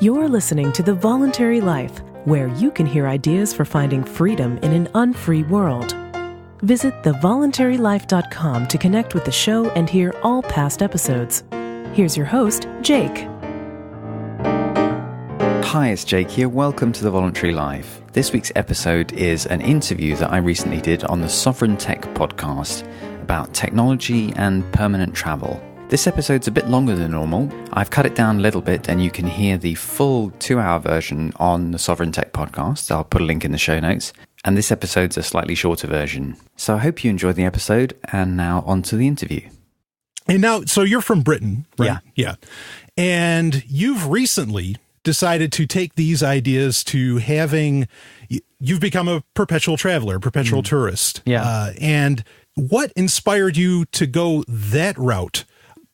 You're listening to The Voluntary Life, where you can hear ideas for finding freedom in an unfree world. Visit thevoluntarylife.com to connect with the show and hear all past episodes. Here's your host, Jake. Hi, it's Jake here. Welcome to The Voluntary Life. This week's episode is an interview that I recently did on the Sovryn Tech podcast about technology and permanent travel. This episode's a bit longer than normal. I've cut it down a little bit, and you can hear the full 2-hour version on the Sovryn Tech podcast. I'll put a link in the show notes. And this episode's a slightly shorter version. So I hope you enjoyed the episode, and now on to the interview. And now, so you're from Britain, right? Yeah. And you've recently decided to take these ideas to you've become a perpetual traveler, perpetual tourist. Yeah. And what inspired you to go that route?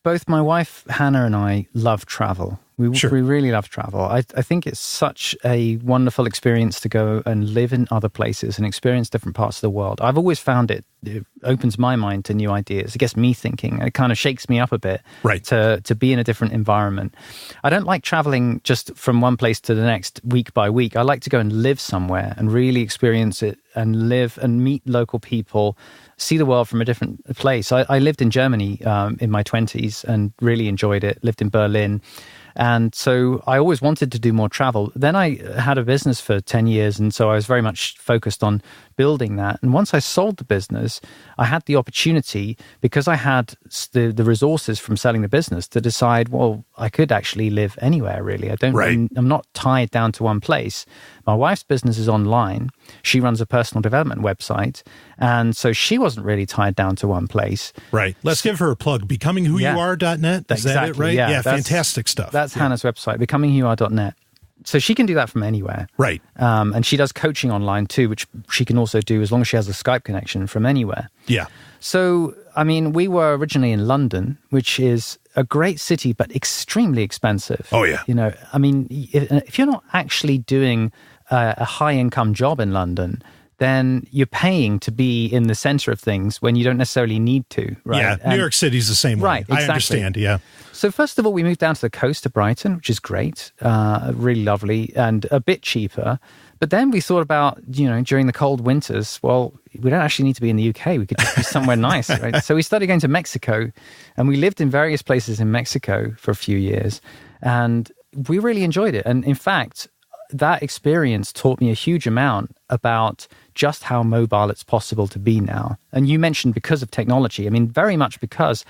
Both my wife, Hannah, and I love travel. We really love travel. I think it's such a wonderful experience to go and live in other places and experience different parts of the world. I've always found it opens my mind to new ideas. It gets me thinking. It kind of shakes me up a bit to be in a different environment. I don't like traveling just from one place to the next week by week. I like to go and live somewhere and really experience it and live and meet local people, see the world from a different place. I lived in Germany in my 20s and really enjoyed it, lived in Berlin. And so I always wanted to do more travel. Then I had a business for 10 years, and so I was very much focused on building that. And once I sold the business, I had the opportunity, because I had the resources from selling the business, to decide, well, I could actually live anywhere, really. I'm not tied down to one place. My wife's business is online. She runs a personal development website. And so she wasn't really tied down to one place. Right. Let's give her a plug. BecomingWhoYouAre.net. Is that it, right? Yeah, fantastic stuff. That's Hannah's website, BecomingWhoYouAre.net. So she can do that from anywhere. Right. And she does coaching online too, which she can also do as long as she has a Skype connection from anywhere. Yeah. So, I mean, we were originally in London, which is a great city, but extremely expensive. Oh, yeah. You know, I mean, if you're not actually doing a high-income job in London, then you're paying to be in the center of things when you don't necessarily need to, right? Yeah, New York City's the same way. Right, exactly. I understand, yeah. So first of all, we moved down to the coast to Brighton, which is great, really lovely, and a bit cheaper. But then we thought about, during the cold winters, well, we don't actually need to be in the UK. We could just be somewhere nice, right? So we started going to Mexico, and we lived in various places in Mexico for a few years, and we really enjoyed it. And in fact, that experience taught me a huge amount about just how mobile it's possible to be now. And you mentioned because of technology. I mean, very much because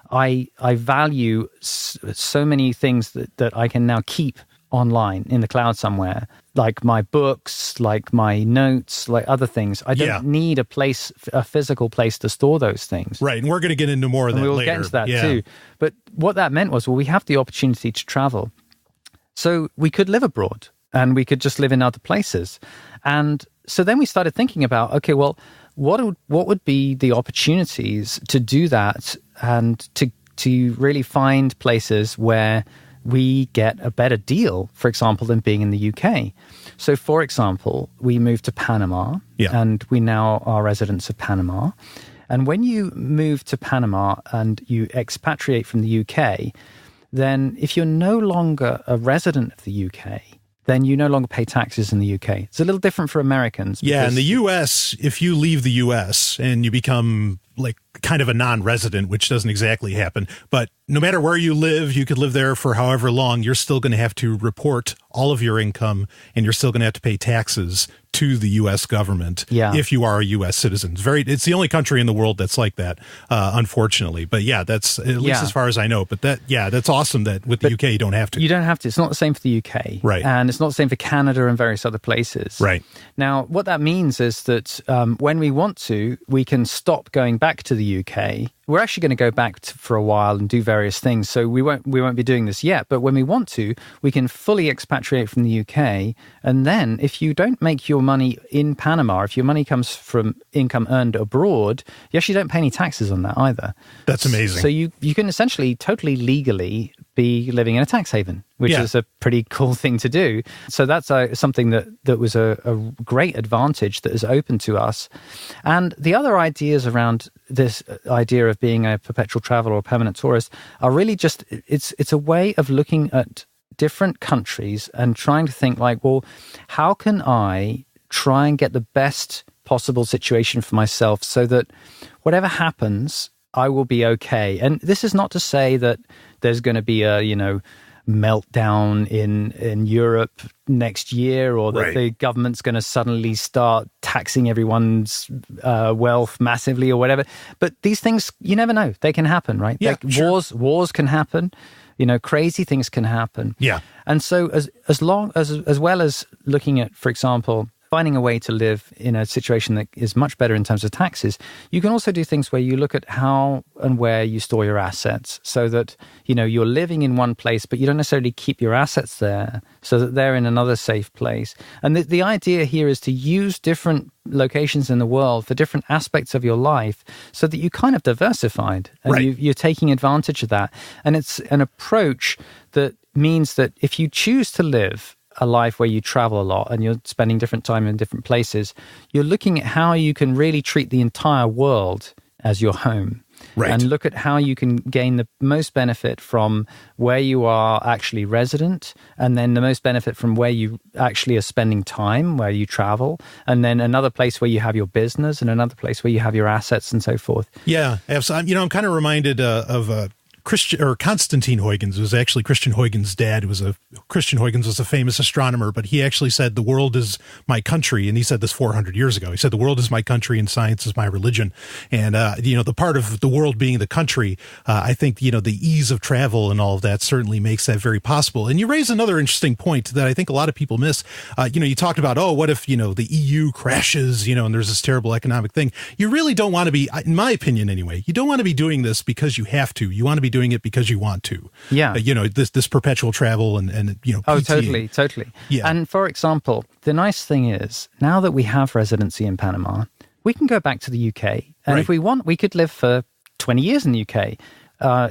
I value so many things that I can now keep online in the cloud somewhere, like my books, like my notes, like other things. I don't need a physical place to store those things. Right, and we're going to get into more of that later. We'll get into that too. But what that meant was, well, we have the opportunity to travel. So we could live abroad. And we could just live in other places. And so then we started thinking about, okay, well, what would be the opportunities to do that and to really find places where we get a better deal, for example, than being in the UK. So, for example, we moved to Panama, and we now are residents of Panama. And when you move to Panama and you expatriate from the UK, then if you're no longer a resident of the UK, then you no longer pay taxes in the UK. It's a little different for Americans. Yeah, in the US, if you leave the US and you become like kind of a non-resident, which doesn't exactly happen, but no matter where you live, you could live there for however long, you're still going to have to report all of your income, and you're still going to have to pay taxes to the U.S. government if you are a U.S. citizen. It's the only country in the world that's like that, unfortunately. But yeah, that's at least as far as I know. But that's awesome that with the UK you don't have to. You don't have to. It's not the same for the UK. Right. And it's not the same for Canada and various other places. Right. Now, what that means is that when we want to, we can stop going back to the UK. We're actually going to go back for a while and do various things. So we won't be doing this yet. But when we want to, we can fully expatriate from the UK. And then if you don't make your money in Panama, if your money comes from income earned abroad, you actually don't pay any taxes on that either. That's amazing. So you can essentially totally legally be living in a tax haven, which is a pretty cool thing to do. So that's something that was a great advantage that is open to us. And the other ideas around this idea of being a perpetual traveler or permanent tourist are really just, it's a way of looking at different countries and trying to think like, well, how can I try and get the best possible situation for myself so that whatever happens, I will be okay. And this is not to say that there's going to be a, meltdown in Europe next year, or that the government's going to suddenly start taxing everyone's wealth massively or whatever. But these things, you never know. They can happen, right? Yeah, sure. Wars can happen. Crazy things can happen. Yeah. And so as well as looking at, for example, finding a way to live in a situation that is much better in terms of taxes, you can also do things where you look at how and where you store your assets so that, you're living in one place, but you don't necessarily keep your assets there so that they're in another safe place. And the idea here is to use different locations in the world for different aspects of your life so that you kind of diversified and you're taking advantage of that. And it's an approach that means that if you choose to live a life where you travel a lot and you're spending different time in different places, you're looking at how you can really treat the entire world as your home. And look at how you can gain the most benefit from where you are actually resident, and then the most benefit from where you actually are spending time, where you travel, and then another place where you have your business and another place where you have your assets and so forth. Yeah, absolutely. I'm kind of reminded of Constantine Huygens. It was actually Christian Huygens' dad. Christian Huygens was a famous astronomer, but he actually said, the world is my country. And he said this 400 years ago. He said, the world is my country and science is my religion. And, the part of the world being the country, I think, the ease of travel and all of that certainly makes that very possible. And you raise another interesting point that I think a lot of people miss. You talked about, what if, the EU crashes, and there's this terrible economic thing. You really don't want to be, in my opinion anyway, you don't want to be doing this because you have to. You want to be doing it because you want to. Yeah. This perpetual travel and Oh, PT. Totally. Yeah. And for example, the nice thing is, now that we have residency in Panama, we can go back to the UK. And if we want, we could live for 20 years in the UK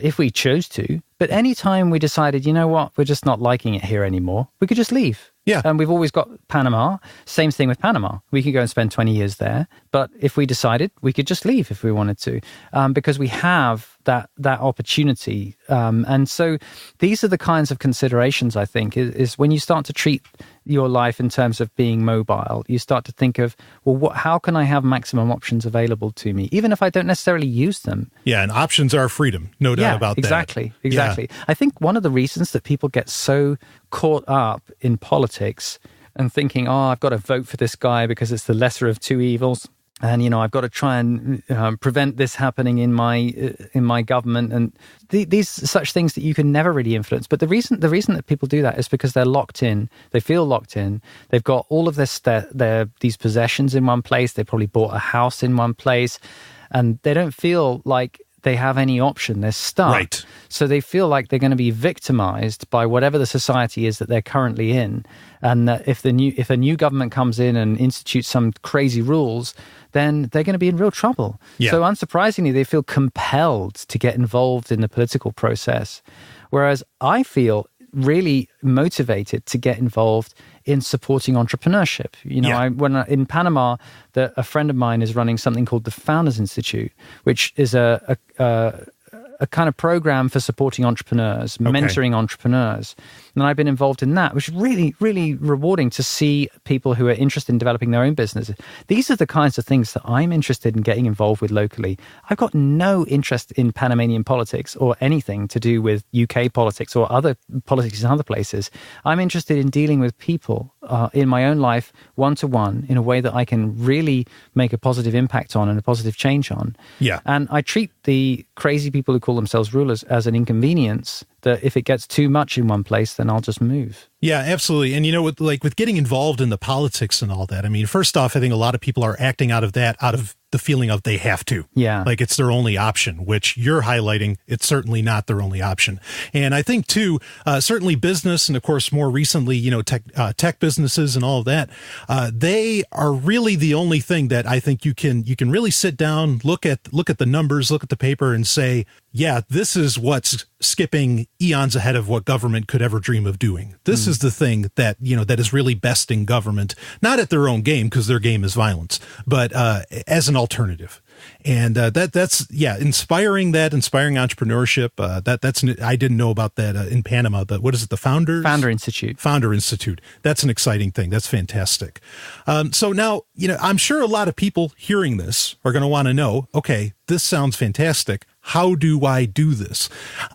if we chose to. But anytime we decided, we're just not liking it here anymore, we could just leave. Yeah. And we've always got Panama. Same thing with Panama. We could go and spend 20 years there. But if we decided, we could just leave if we wanted to, because we have that opportunity. And so these are the kinds of considerations, I think, is when you start to treat your life in terms of being mobile, you start to think of, well, how can I have maximum options available to me, even if I don't necessarily use them? Yeah, and options are freedom, no doubt about that. Exactly. Yeah. I think one of the reasons that people get so caught up in politics and thinking, I've got to vote for this guy because it's the lesser of two evils, and I've got to try and prevent this happening in my government, and these such things that you can never really influence. But the reason that people do that is because they're locked in. They feel locked in. They've got all of these possessions in one place. They probably bought a house in one place, and they don't feel like they have any option. They're stuck. Right. So they feel like they're going to be victimized by whatever the society is that they're currently in. And that if a new government comes in and institutes some crazy rules, then they're going to be in real trouble. Yeah. So unsurprisingly, they feel compelled to get involved in the political process. Whereas I feel really motivated to get involved in supporting entrepreneurship. In Panama, a friend of mine is running something called the Founders Institute, which is a kind of program for supporting entrepreneurs, mentoring entrepreneurs. And I've been involved in that, which is really, really rewarding to see people who are interested in developing their own businesses. These are the kinds of things that I'm interested in getting involved with locally. I've got no interest in Panamanian politics or anything to do with UK politics or other politics in other places. I'm interested in dealing with people in my own life, one-to-one, in a way that I can really make a positive impact on and a positive change on. Yeah. And I treat the crazy people who call themselves rulers as an inconvenience, that if it gets too much in one place, then I'll just move. Yeah, absolutely. And with getting involved in the politics and all that, I mean, first off, I think a lot of people are acting out of the feeling of they have to. Yeah. Like it's their only option, which you're highlighting. It's certainly not their only option. And I think too, certainly business, and of course more recently, tech businesses and all of that, they are really the only thing that I think you can really sit down, look at the numbers, look at the paper and say, yeah, this is what's skipping eons ahead of what government could ever dream of doing. This is the thing that, that is really besting government, not at their own game, because their game is violence, but as an alternative. And that's inspiring entrepreneurship. I didn't know about that in Panama. But what is it? The Founder Institute. That's an exciting thing. That's fantastic. So now, I'm sure a lot of people hearing this are going to want to know, okay, this sounds fantastic. How do I do this?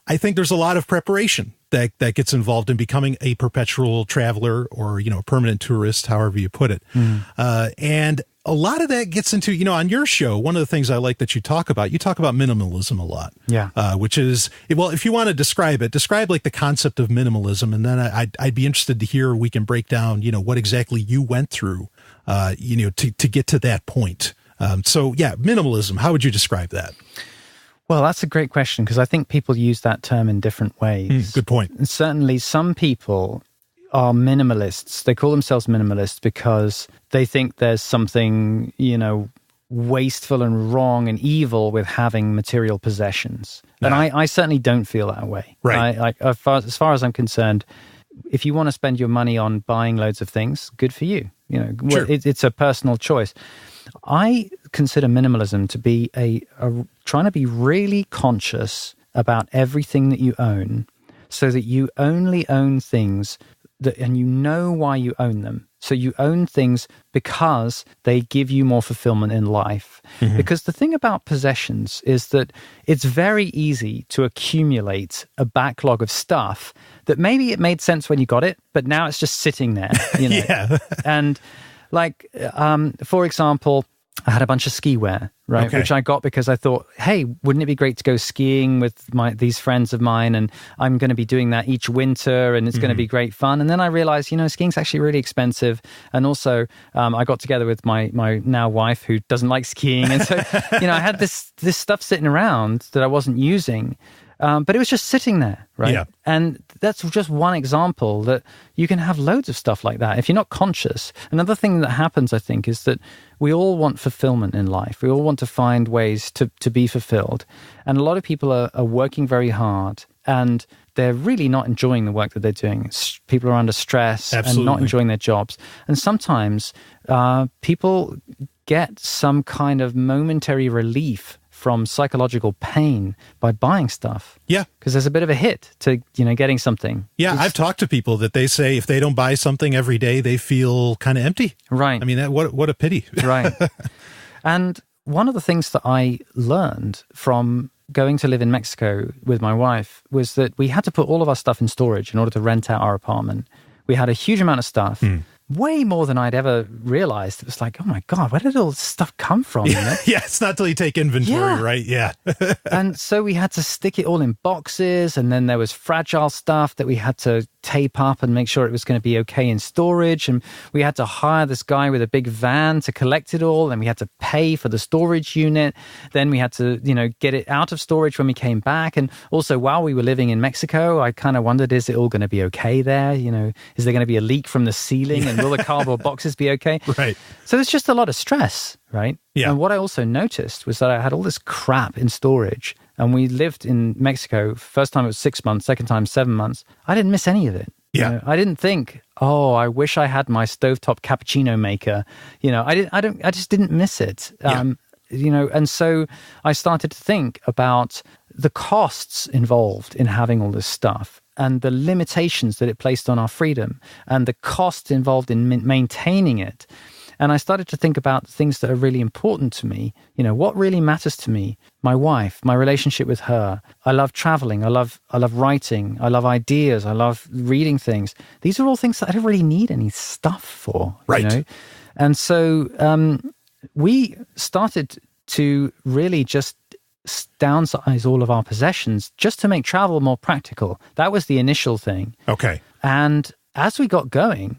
I think there's a lot of preparation that gets involved in becoming a perpetual traveler or, a permanent tourist, however you put it. And a lot of that gets into, on your show, one of the things I like that you talk about minimalism a lot. Yeah. Which is, well, if you want to describe like the concept of minimalism, and then I'd be interested to hear, we can break down, what exactly you went through, to get to that point. Minimalism, how would you describe that? Well, that's a great question, because I think people use that term in different ways. Good point. And certainly some people are minimalists. They call themselves minimalists because they think there's something, wasteful and wrong and evil with having material possessions. And I certainly don't feel that way. Right. As far as I'm concerned, if you want to spend your money on buying loads of things, good for you. Sure. It's a personal choice. I consider minimalism to be a trying to be really conscious about everything that you own, so that you only own things and you know why you own them. So you own things because they give you more fulfillment in life. Mm-hmm. Because the thing about possessions is that it's very easy to accumulate a backlog of stuff that maybe it made sense when you got it, but now it's just sitting there. Yeah. And for example, I had a bunch of ski wear, right? Okay. Which I got because I thought, hey, wouldn't it be great to go skiing with these friends of mine? And I'm going to be doing that each winter, and it's going to be great fun. And then I realized, skiing's actually really expensive. And also, I got together with my now wife, who doesn't like skiing. And so, I had this stuff sitting around that I wasn't using. But it was just sitting there, right? Yeah. And that's just one example that you can have loads of stuff like that if you're not conscious. Another thing that happens, I think, is that we all want fulfillment in life. We all want to find ways to be fulfilled. And a lot of people are working very hard, and they're really not enjoying the work that they're doing. People are under stress and not enjoying their jobs. And sometimes people get some kind of momentary relief from psychological pain by buying stuff. Yeah. Because there's a bit of a hit to, getting something. Yeah, I've talked to people that they say if they don't buy something every day, they feel kind of empty. Right. I mean, what a pity. Right. And one of the things that I learned from going to live in Mexico with my wife was that we had to put all of our stuff in storage in order to rent out our apartment. We had a huge amount of stuff. Way more than I'd ever realized. It was like, oh my God, where did all this stuff come from? Yeah, it's not till you take inventory, right? Yeah. And so we had to stick it all in boxes, and then there was fragile stuff that we had to tape up and make sure it was going to be okay in storage. And we had to hire this guy with a big van to collect it all, and we had to pay for the storage unit. Then we had to, get it out of storage when we came back. And also, while we were living in Mexico, I kind of wondered, is it all going to be okay there? Is there going to be a leak from the ceiling? And will the cardboard boxes be okay? Right. So it's just a lot of stress, right? Yeah. And what I also noticed was that I had all this crap in storage. And we lived in Mexico. First time it was 6 months, second time 7 months. I didn't miss any of it. Yeah. I didn't think, I wish I had my stovetop cappuccino maker. I just didn't miss it. And so I started to think about the costs involved in having all this stuff, and the limitations that it placed on our freedom, and the costs involved in maintaining it. And I started to think about things that are really important to me. What really matters to me? My wife, my relationship with her. I love traveling. I love writing. I love ideas. I love reading things.Ese are all things that I don't really need any stuff for. Right. And so we started to really just downsize all of our possessions just to make travel more practical. That was the initial thing. Okay. And as we got going,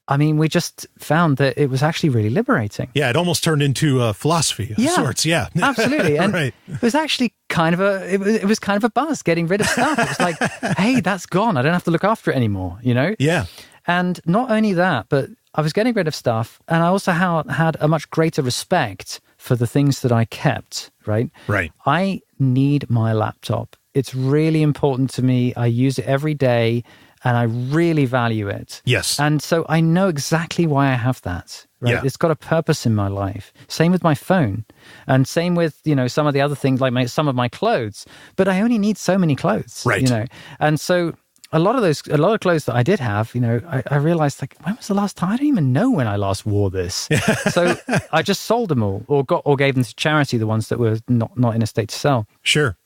we just found that it was actually really liberating. Yeah, it almost turned into a philosophy of sorts. Yeah, absolutely. And right. It was actually kind of a buzz getting rid of stuff. It was like, hey, that's gone. I don't have to look after it anymore, Yeah. And not only that, but I was getting rid of stuff, and I also had a much greater respect for the things that I kept, right? Right. I need my laptop. It's really important to me. I use it every day. and I really value it. Yes. And so I know exactly why I have that. Right? Yeah. It's got a purpose in my life. Same with my phone, and same with, you know, some of the other things like some of my clothes. But I only need so many clothes, right? You know, and so a lot of clothes that I did have, you know, I realized, like, when was the last time? I don't even know when I last wore this. So I just sold them all, or gave them to charity, the ones that were not in a state to sell. Sure.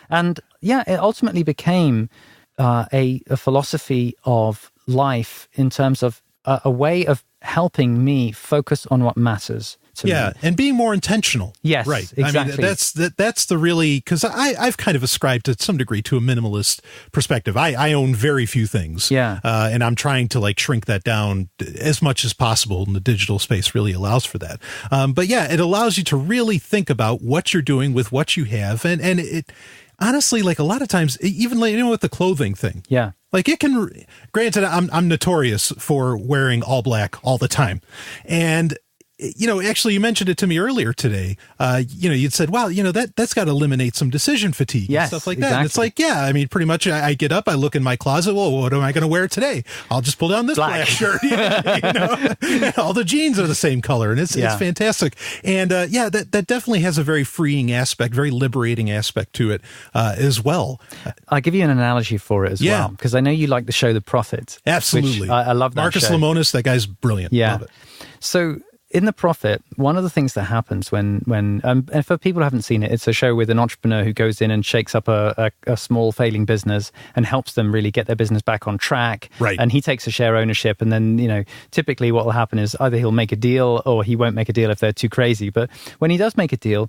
And yeah, it ultimately became a philosophy of life in terms of a way of helping me focus on what matters to me. And being more intentional. Yes, right. exactly. I mean, that's the really, because I've kind of ascribed to some degree to a minimalist perspective. I own very few things. Yeah. And I'm trying to like shrink that down as much as possible, and the digital space really allows for that. But yeah, it allows you to really think about what you're doing with what you have, and it honestly, like, a lot of times, even like, you know, with the clothing thing. Yeah. Like, it can, granted, I'm notorious for wearing all black all the time. And, you know, actually, you mentioned it to me earlier today. You know, you'd said, wow, you know, that's got to eliminate some decision fatigue and stuff like that. Exactly. And it's like, yeah, I mean, pretty much I get up, I look in my closet. Well, what am I going to wear today? I'll just pull down this black shirt. You know, and all the jeans are the same color, and it's fantastic. And that definitely has a very freeing aspect, very liberating aspect to it as well. I'll give you an analogy for it as well, because I know you like the show The Prophet. Absolutely. I love that Marcus show. Lemonis, that guy's brilliant. Yeah. Love it. So in The Prophet, one of the things that happens when and for people who haven't seen it, it's a show with an entrepreneur who goes in and shakes up a small failing business and helps them really get their business back on track. Right. And he takes a share ownership, and then, you know, typically what will happen is either he'll make a deal or he won't make a deal if they're too crazy. But when he does make a deal,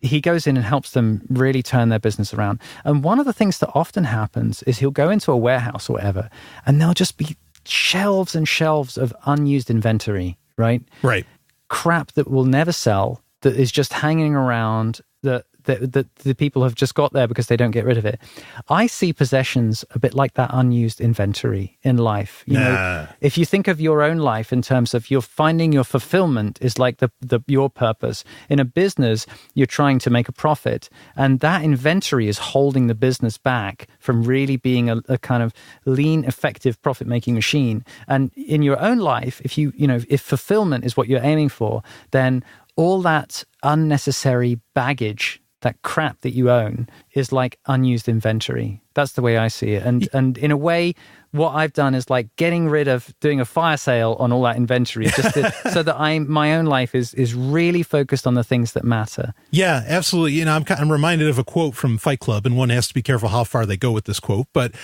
he goes in and helps them really turn their business around. And one of the things that often happens is he'll go into a warehouse or whatever, and there'll just be shelves and shelves of unused inventory, right? Right. Crap that will never sell, that is just hanging around, that the people have just got there because they don't get rid of it. I see possessions a bit like that unused inventory in life. You know, if you think of your own life in terms of you're finding your fulfillment is like your purpose. In a business, you're trying to make a profit, and that inventory is holding the business back from really being a kind of lean, effective profit-making machine. And in your own life, if fulfillment is what you're aiming for, then all that unnecessary baggage, that crap that you own, is like unused inventory. That's the way I see it. And in a way, what I've done is like doing a fire sale on all that inventory, just so that my own life is really focused on the things that matter. Yeah, absolutely. You know, I'm reminded of a quote from Fight Club, and one has to be careful how far they go with this quote. But,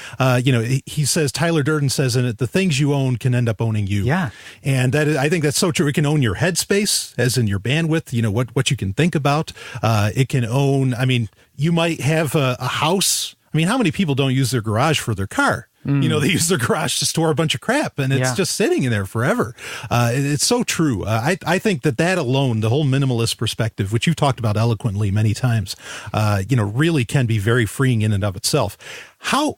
you know, he says, Tyler Durden says in it, the things you own can end up owning you. Yeah. And I think that's so true. It can own your headspace, as in your bandwidth, you know, what you can think about. It can own, I mean, you might have a house. I mean, how many people don't use their garage for their car? You know, they use their garage to store a bunch of crap, and it's just sitting in there forever. It's so true. I think that alone, the whole minimalist perspective, which you've talked about eloquently many times, you know, really can be very freeing in and of itself. How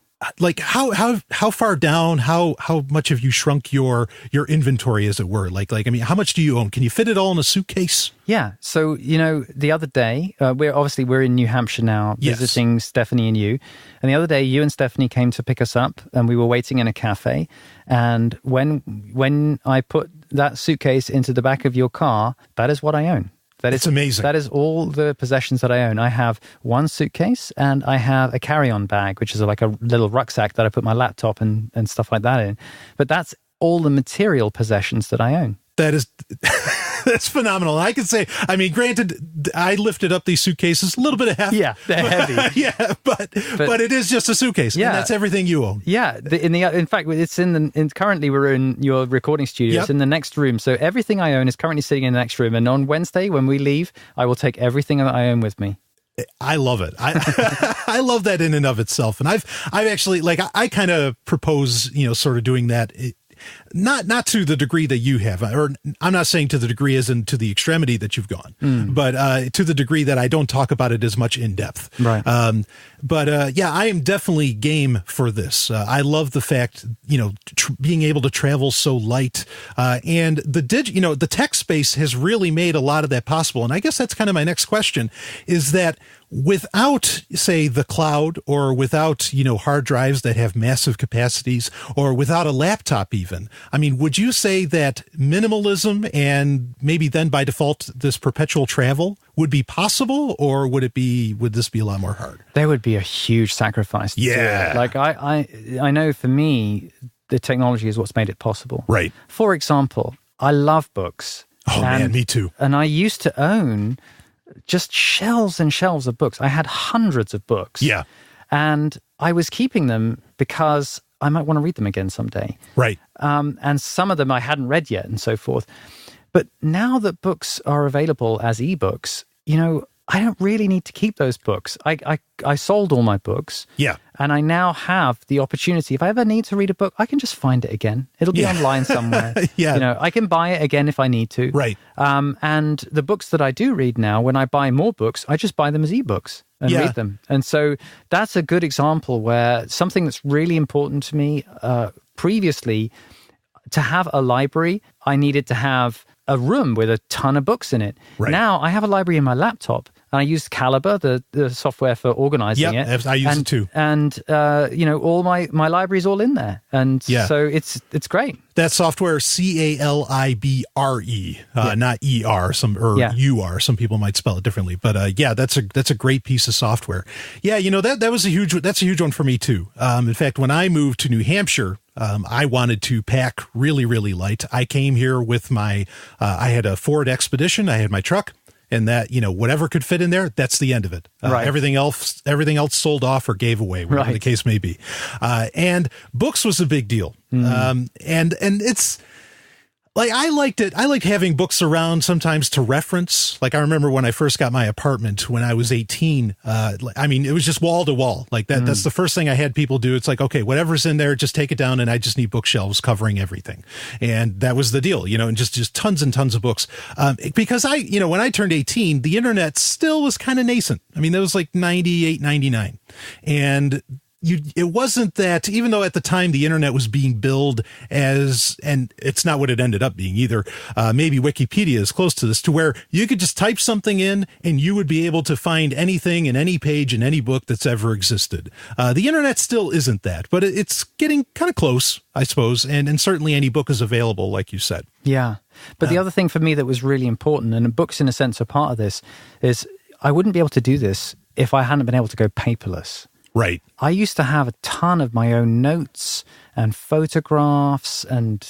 far down, how much have you shrunk your inventory, as it were? Like, I mean, how much do you own? Can you fit it all in a suitcase? Yeah. So, you know, the other day, we're in New Hampshire now, visiting Stephanie and you. And the other day, you and Stephanie came to pick us up, and we were waiting in a cafe. And when I put that suitcase into the back of your car, that is what I own. It's amazing. That is all the possessions that I own. I have one suitcase, and I have a carry-on bag, which is like a little rucksack that I put my laptop and stuff like that in. But that's all the material possessions that I own. That is... That's phenomenal. I can say, I mean, granted, I lifted up these suitcases a little bit of heft. Yeah, they're heavy. Yeah, but it is just a suitcase. Yeah, and that's everything you own. Yeah, in fact, it's currently we're in your recording studio. It's in the next room. So everything I own is currently sitting in the next room. And on Wednesday, when we leave, I will take everything that I own with me. I love it. I love that in and of itself. And I've actually, like, I kind of propose, you know, sort of doing that. Not to the degree that you have, or I'm not saying to the degree as in to the extremity that you've gone, but to the degree that I don't talk about it as much in depth. Right. But I am definitely game for this. I love the fact, you know, being able to travel so light, and the tech space has really made a lot of that possible. And I guess that's kind of my next question, is that without, say, the cloud, or without, hard drives that have massive capacities, or without a laptop even, I mean, would you say that minimalism and maybe then by default this perpetual travel would be possible, or would this be a lot more hard? There would be a huge sacrifice to do it. Like I know for me, the technology is what's made it possible. Right. For example, I love books. Oh, man, me too. And I used to own just shelves and shelves of books. I had hundreds of books. Yeah. And I was keeping them because I might want to read them again someday. Right. And some of them I hadn't read yet and so forth. But now that books are available as ebooks, I don't really need to keep those books. I sold all my books. Yeah. And I now have the opportunity. If I ever need to read a book, I can just find it again. It'll be online somewhere. Yeah. I can buy it again if I need to. Right. And the books that I do read now, when I buy more books, I just buy them as ebooks and read them. And so that's a good example where something that's really important to me previously, to have a library, I needed to have a room with a ton of books in it. Right. Now I have a library in my laptop, and I use Calibre, the software for organizing it. I use it too. And all my library is all in there, and so it's great. That software, Calibre, not ER, UR. Some people might spell it differently, but that's a great piece of software. Yeah, that's a huge one for me too. In fact, when I moved to New Hampshire, I wanted to pack really, really light. I came here with I had a Ford Expedition. I had my truck, and that, whatever could fit in there, that's the end of it. Right. Everything else sold off or gave away, whatever the case may be. And books was a big deal. And it's like, I liked it. I liked having books around sometimes to reference. Like, I remember when I first got my apartment when I was 18, it was just wall to wall like that. That's the first thing I had people do. It's like, okay, whatever's in there, just take it down. And I just need bookshelves covering everything. And that was the deal, and just tons and tons of books. Because when I turned 18, the internet still was kind of nascent. I mean, that was like 98, 99. And it wasn't that, even though at the time the internet was being billed and it's not what it ended up being either. Maybe Wikipedia is close to this, to where you could just type something in and you would be able to find anything in any page in any book that's ever existed. The internet still isn't that, but it's getting kind of close, I suppose. And certainly any book is available, like you said. Yeah. But the other thing for me that was really important, and books in a sense are part of this, is I wouldn't be able to do this if I hadn't been able to go paperless. Right. I used to have a ton of my own notes and photographs and,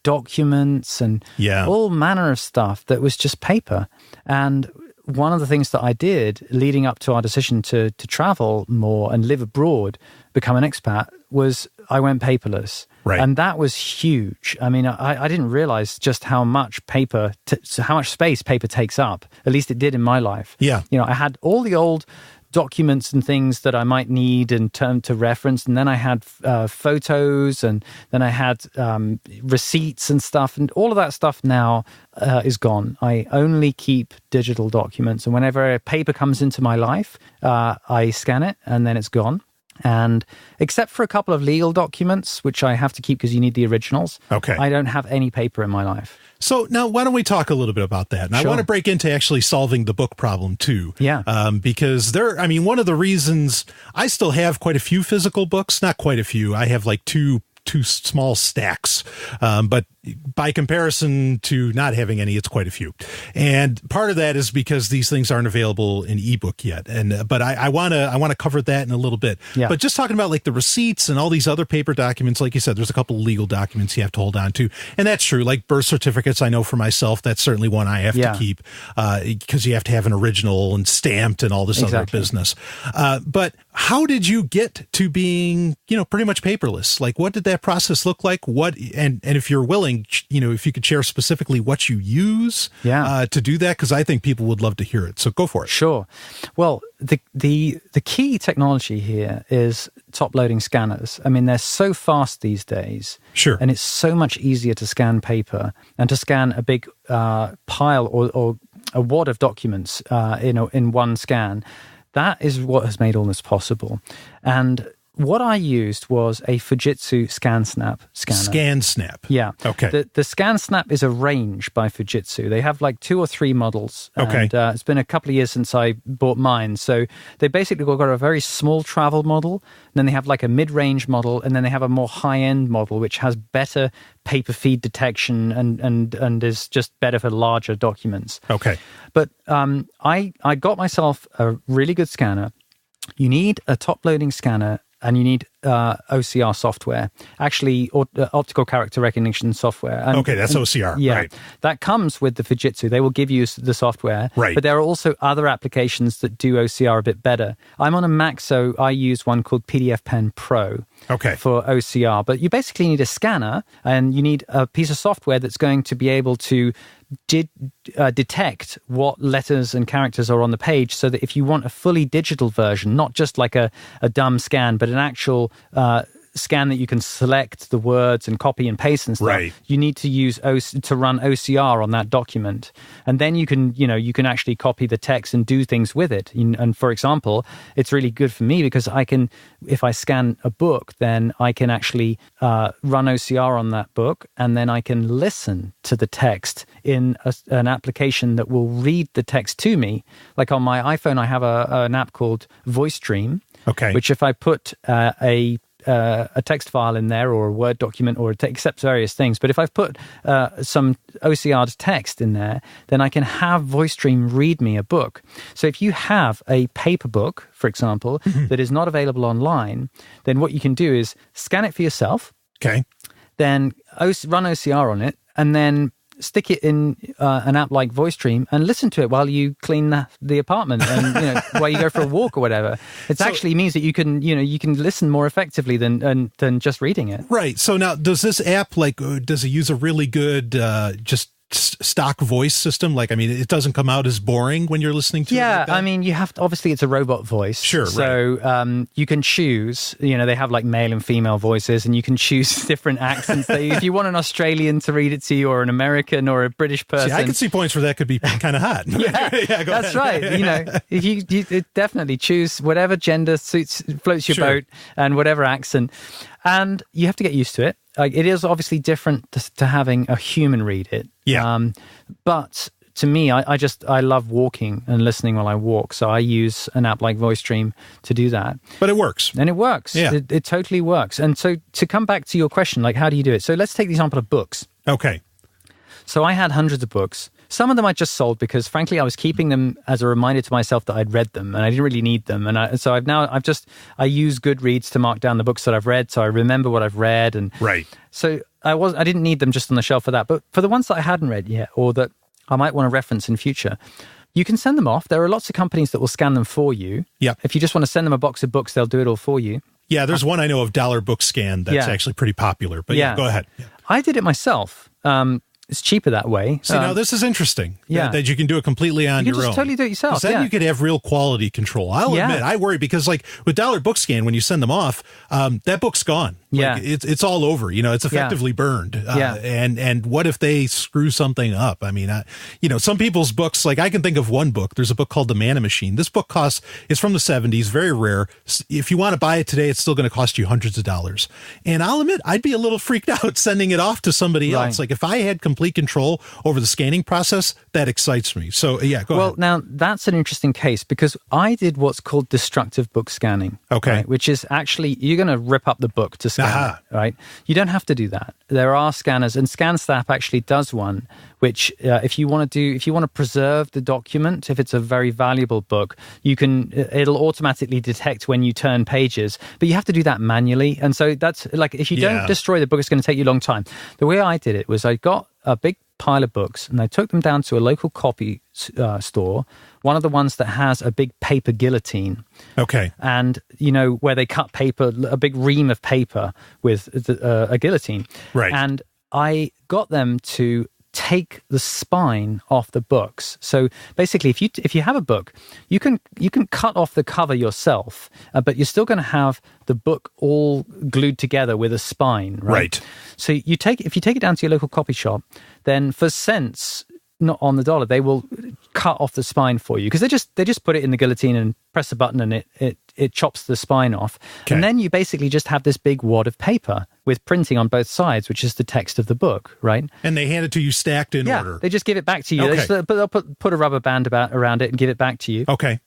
documents and all manner of stuff that was just paper. And one of the things that I did leading up to our decision to travel more and live abroad, become an expat, was I went paperless. Right. And that was huge. I mean, I didn't realize just how much how much space paper takes up. At least it did in my life. Yeah. I had all the old documents and things that I might need in term to reference, and then I had photos, and then I had receipts and stuff, and all of that stuff now is gone. I only keep digital documents, and whenever a paper comes into my life, I scan it, and then it's gone. And except for a couple of legal documents, which I have to keep because you need the originals, I don't have any paper in my life. So now why don't we talk a little bit about that? And I want to break into actually solving the book problem too. Yeah. Because one of the reasons I still have quite a few physical books, not quite a few. I have like two small stacks. But by comparison to not having any, it's quite a few. And part of that is because these things aren't available in ebook yet. But I want to cover that in a little bit. Yeah. But just talking about like the receipts and all these other paper documents, like you said, there's a couple of legal documents you have to hold on to. And that's true. Like birth certificates, I know for myself, that's certainly one I have to keep because you have to have an original and stamped and all this other business. But how did you get to being, pretty much paperless? Like, what did that process look like? And if you're willing, if you could share specifically what you use to do that, because I think people would love to hear it. So go for it. Sure. Well, the key technology here is top-loading scanners. I mean, they're so fast these days. Sure. And it's so much easier to scan paper and to scan a big pile or a wad of documents in one scan. That is what has made all this possible. And what I used was a Fujitsu ScanSnap scanner. ScanSnap. Yeah. Okay. The ScanSnap is a range by Fujitsu. They have like 2 or 3 models. Okay. And it's been a couple of years since I bought mine. So they basically got a very small travel model, and then they have like a mid-range model, and then they have a more high-end model, which has better paper feed detection and is just better for larger documents. Okay. But I got myself a really good scanner. You need a top-loading scanner, and you need OCR software, actually optical character recognition software. And, okay, that's OCR. Yeah, right. That comes with the Fujitsu. They will give you the software. Right. But there are also other applications that do OCR a bit better. I'm on a Mac, so I use one called PDF Pen Pro for OCR. But you basically need a scanner, and you need a piece of software that's going to be able to detect what letters and characters are on the page, so that if you want a fully digital version, not just like a dumb scan, but an actual scan that you can select the words and copy and paste and stuff, right, you need to use to run OCR on that document, and then you can actually copy the text and do things with it. And for example, it's really good for me because if I scan a book, then I can actually run OCR on that book, and then I can listen to the text in an application that will read the text to me. Like on my iPhone, I have an app called VoiceDream, which if I put a text file in there, or a Word document, or it accepts various things. But if I've put some OCR'd text in there, then I can have VoiceDream read me a book. So if you have a paper book, for example, that is not available online, then what you can do is scan it for yourself. Okay. Then run OCR on it, and then stick it in an app like VoiceDream and listen to it while you clean the apartment, and while you go for a walk or whatever. It actually means that you can listen more effectively than just reading it. Right. So now, does this app does it use a really good just stock voice system? Like, I mean, it doesn't come out as boring when you're listening to it? Yeah, like I mean, you have to, obviously it's a robot voice. Sure, so, right. You can choose, they have like male and female voices, and you can choose different accents. If you want an Australian to read it to you, or an American, or a British person. See, I can see points where that could be kind of hot. Yeah, that's right. If you definitely choose whatever gender floats your boat, and whatever accent. And you have to get used to it. Like, it is obviously different to having a human read it. Yeah. But to me, I love walking and listening while I walk. So I use an app like VoiceDream to do that. But it works. And it works. Yeah. It totally works. And so to come back to your question, like, how do you do it? So let's take the example of books. Okay. So I had hundreds of books. Some of them I just sold because, frankly, I was keeping them as a reminder to myself that I'd read them, and I didn't really need them. And I use Goodreads to mark down the books that I've read, so I remember what I've read. And right. So I didn't need them just on the shelf for that. But for the ones that I hadn't read yet, or that I might want to reference in future, you can send them off. There are lots of companies that will scan them for you. Yeah. If you just want to send them a box of books, they'll do it all for you. Yeah, there's one I know of, Dollar Book Scan, that's actually pretty popular. But go ahead. Yeah. I did it myself. It's cheaper that way. See, now this is interesting. Yeah. That you can do it completely on your own. You can just totally do it yourself. Then you could have real quality control. I'll admit, I worry because, like, with Dollar Book Scan, when you send them off, that book's gone. Like, it's all over. It's effectively burned. And what if they screw something up? I mean, some people's books, like, I can think of one book. There's a book called The Mana Machine. This book it's from the 70s, very rare. If you want to buy it today, it's still going to cost you hundreds of dollars. And I'll admit, I'd be a little freaked out sending it off to somebody else. Like, if I had complete control over the scanning process, that excites me. So go ahead. Well, now that's an interesting case, because I did what's called destructive book scanning. Okay. Right, which is actually, you're going to rip up the book to scan it, right? You don't have to do that. There are scanners, and ScanSnap actually does one, which if you want to preserve the document, if it's a very valuable book, it'll automatically detect when you turn pages, but you have to do that manually. And so that's like, if you don't destroy the book, it's going to take you a long time. The way I did it was I got a big pile of books, and I took them down to a local copy store, one of the ones that has a big paper guillotine. Okay. And, where they cut paper, a big ream of paper with a guillotine. Right. And I got them to take the spine off the books. So basically, if you have a book, you can cut off the cover yourself, but you're still going to have the book all glued together with a spine, right? So if you take it down to your local copy shop, then for cents, not on the dollar. They will cut off the spine for you because they just put it in the guillotine and press a button and it chops the spine off. Okay. And then you basically just have this big wad of paper with printing on both sides, which is the text of the book, right? And they hand it to you stacked in order. They just give it back to you. Okay. They'll put a rubber band around it and give it back to you. Okay.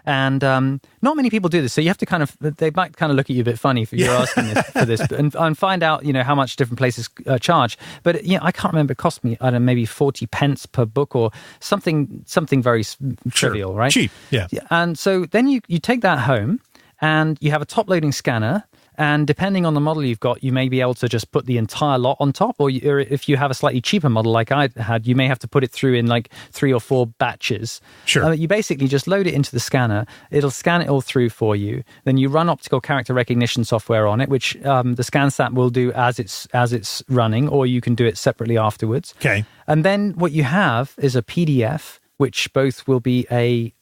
And not many people do this, so you have to they might kind of look at you a bit funny if you're asking for this, and find out, how much different places charge. But I can't remember. It cost me, I don't know, maybe 40 pence per book or something very trivial, right? Cheap, yeah. And so then you take that home, and you have a top-loading scanner. And depending on the model you've got, you may be able to just put the entire lot on top, or if you have a slightly cheaper model like I had, you may have to put it through in like 3 or 4 batches. Sure. You basically just load it into the scanner. It'll scan it all through for you. Then you run optical character recognition software on it, which the ScanSnap will do as it's running, or you can do it separately afterwards. Okay. And then what you have is a PDF, which both will be a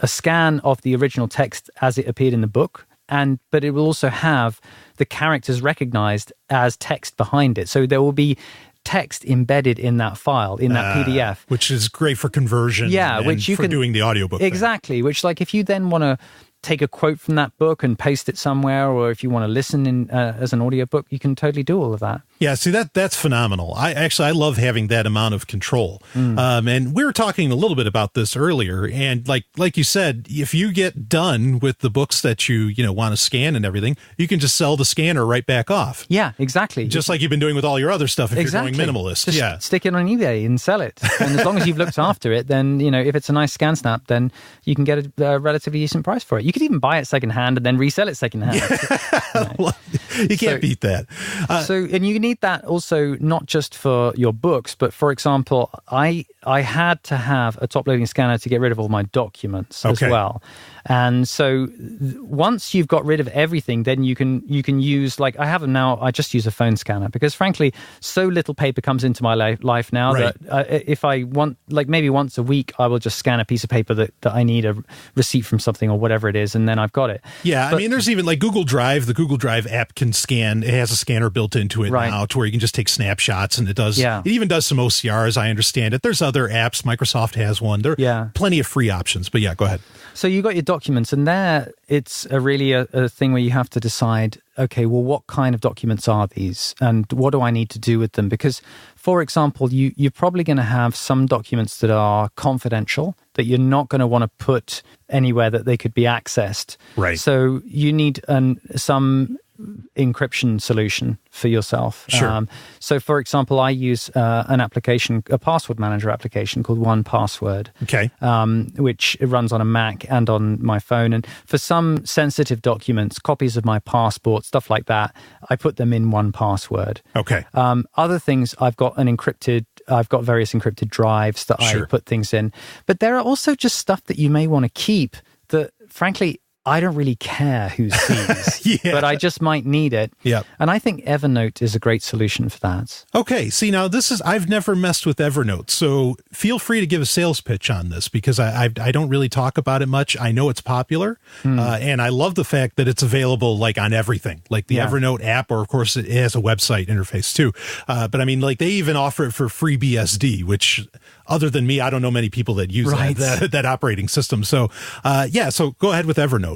scan of the original text as it appeared in the book. But it will also have the characters recognized as text behind it. So there will be text embedded in that file, in that PDF. Which is great for conversion. Yeah, which you can doing the audiobook. Exactly. Which, like, if you then want to take a quote from that book and paste it somewhere, or if you want to listen in as an audiobook, you can totally do all of that. Yeah, see, that's phenomenal. I love having that amount of control. And we were talking a little bit about this earlier, and like you said, if you get done with the books that you want to scan and everything, you can just sell the scanner right back off. Yeah, exactly. Just like you've been doing with all your other stuff if you're going minimalist. Just stick it on eBay and sell it. And as long as you've looked after it, then, if it's a nice ScanSnap, then you can get a relatively decent price for it. You could even buy it secondhand and then resell it secondhand. Yeah. You can't beat that. And you need that also not just for your books, but for example, I had to have a top-loading scanner to get rid of all my documents as well. And so once you've got rid of everything, then you can use, like I have them now, I just use a phone scanner because frankly, so little paper comes into my life now that if I want, like maybe once a week, I will just scan a piece of paper that I need a receipt from something or whatever it is, and then I've got it. Yeah, I mean, there's even like Google Drive. The Google Drive app can scan. It has a scanner built into it now to where you can just take snapshots, and it does. Yeah. It even does some OCR, as I understand it. There's other apps. Microsoft has one. There are plenty of free options. But yeah, go ahead. So you got your documents, and there it's really a thing where you have to decide, okay, well, what kind of documents are these, and what do I need to do with them? Because, for example, you're probably going to have some documents that are confidential that you're not going to want to put anywhere that they could be accessed. Right. So you need some encryption solution for yourself. Sure. So, for example, I use an application, a password manager application called 1Password. Okay. Which runs on a Mac and on my phone. And for some sensitive documents, copies of my passport, stuff like that, I put them in 1Password. Okay. Other things, I've got various encrypted drives that I put things in. But there are also just stuff that you may want to keep that, frankly, I don't really care who sees, but I just might need it. Yeah. And I think Evernote is a great solution for that. Okay. See, now I've never messed with Evernote, so feel free to give a sales pitch on this because I don't really talk about it much. I know it's popular, and I love the fact that it's available like on everything, like the Evernote app, or of course it has a website interface too. But I mean, like they even offer it for free BSD, which other than me, I don't know many people that use that operating system. So so go ahead with Evernote.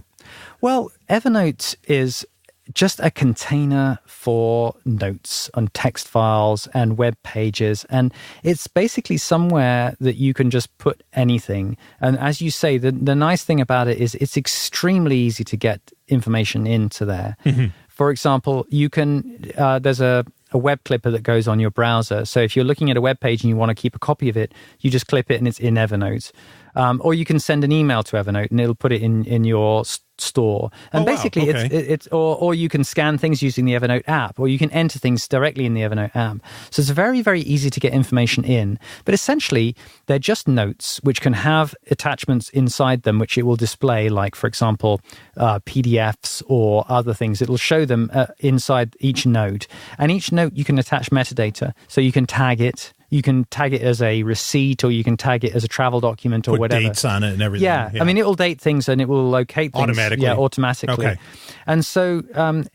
Well, Evernote is just a container for notes on text files and web pages. And it's basically somewhere that you can just put anything. And as you say, the nice thing about it is it's extremely easy to get information into there. Mm-hmm. For example, you can, there's a web clipper that goes on your browser. So if you're looking at a web page and you want to keep a copy of it, you just clip it and it's in Evernote. Or you can send an email to Evernote and it'll put it in your store. And basically it's or you can scan things using the Evernote app, or you can enter things directly in the Evernote app. So it's very, very easy to get information in. But essentially, they're just notes which can have attachments inside them, which it will display, like, for example, PDFs or other things. It will show them inside each note. And each note, you can attach metadata. So you can tag it. You can tag it as a receipt, or you can tag it as a travel document, or whatever. Put dates on it and everything. Yeah. I mean, it will date things and it will locate things. Automatically. Yeah, automatically. Okay. And so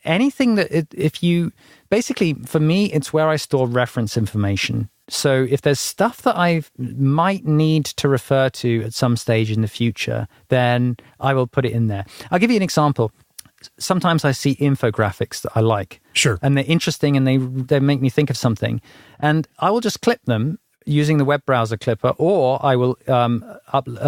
anything that, if you, basically, for me, it's where I store reference information. So if there's stuff that I might need to refer to at some stage in the future, then I will put it in there. I'll give you an example. Sometimes I see infographics that I like. Sure. And they're interesting and they make me think of something. And I will just clip them using the web browser clipper, or I will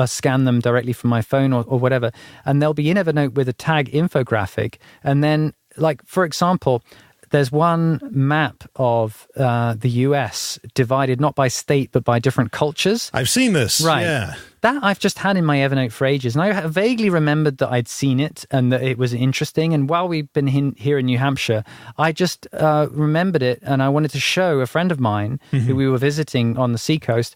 scan them directly from my phone or whatever. And they'll be in Evernote with a tag infographic. And then, like, for example, there's one map of the US divided not by state, but by different cultures. I've seen this. Right. Yeah. That I've just had in my Evernote for ages. And I vaguely remembered that I'd seen it and that it was interesting. And while we've been here in New Hampshire, I just remembered it. And I wanted to show a friend of mine who we were visiting on the seacoast.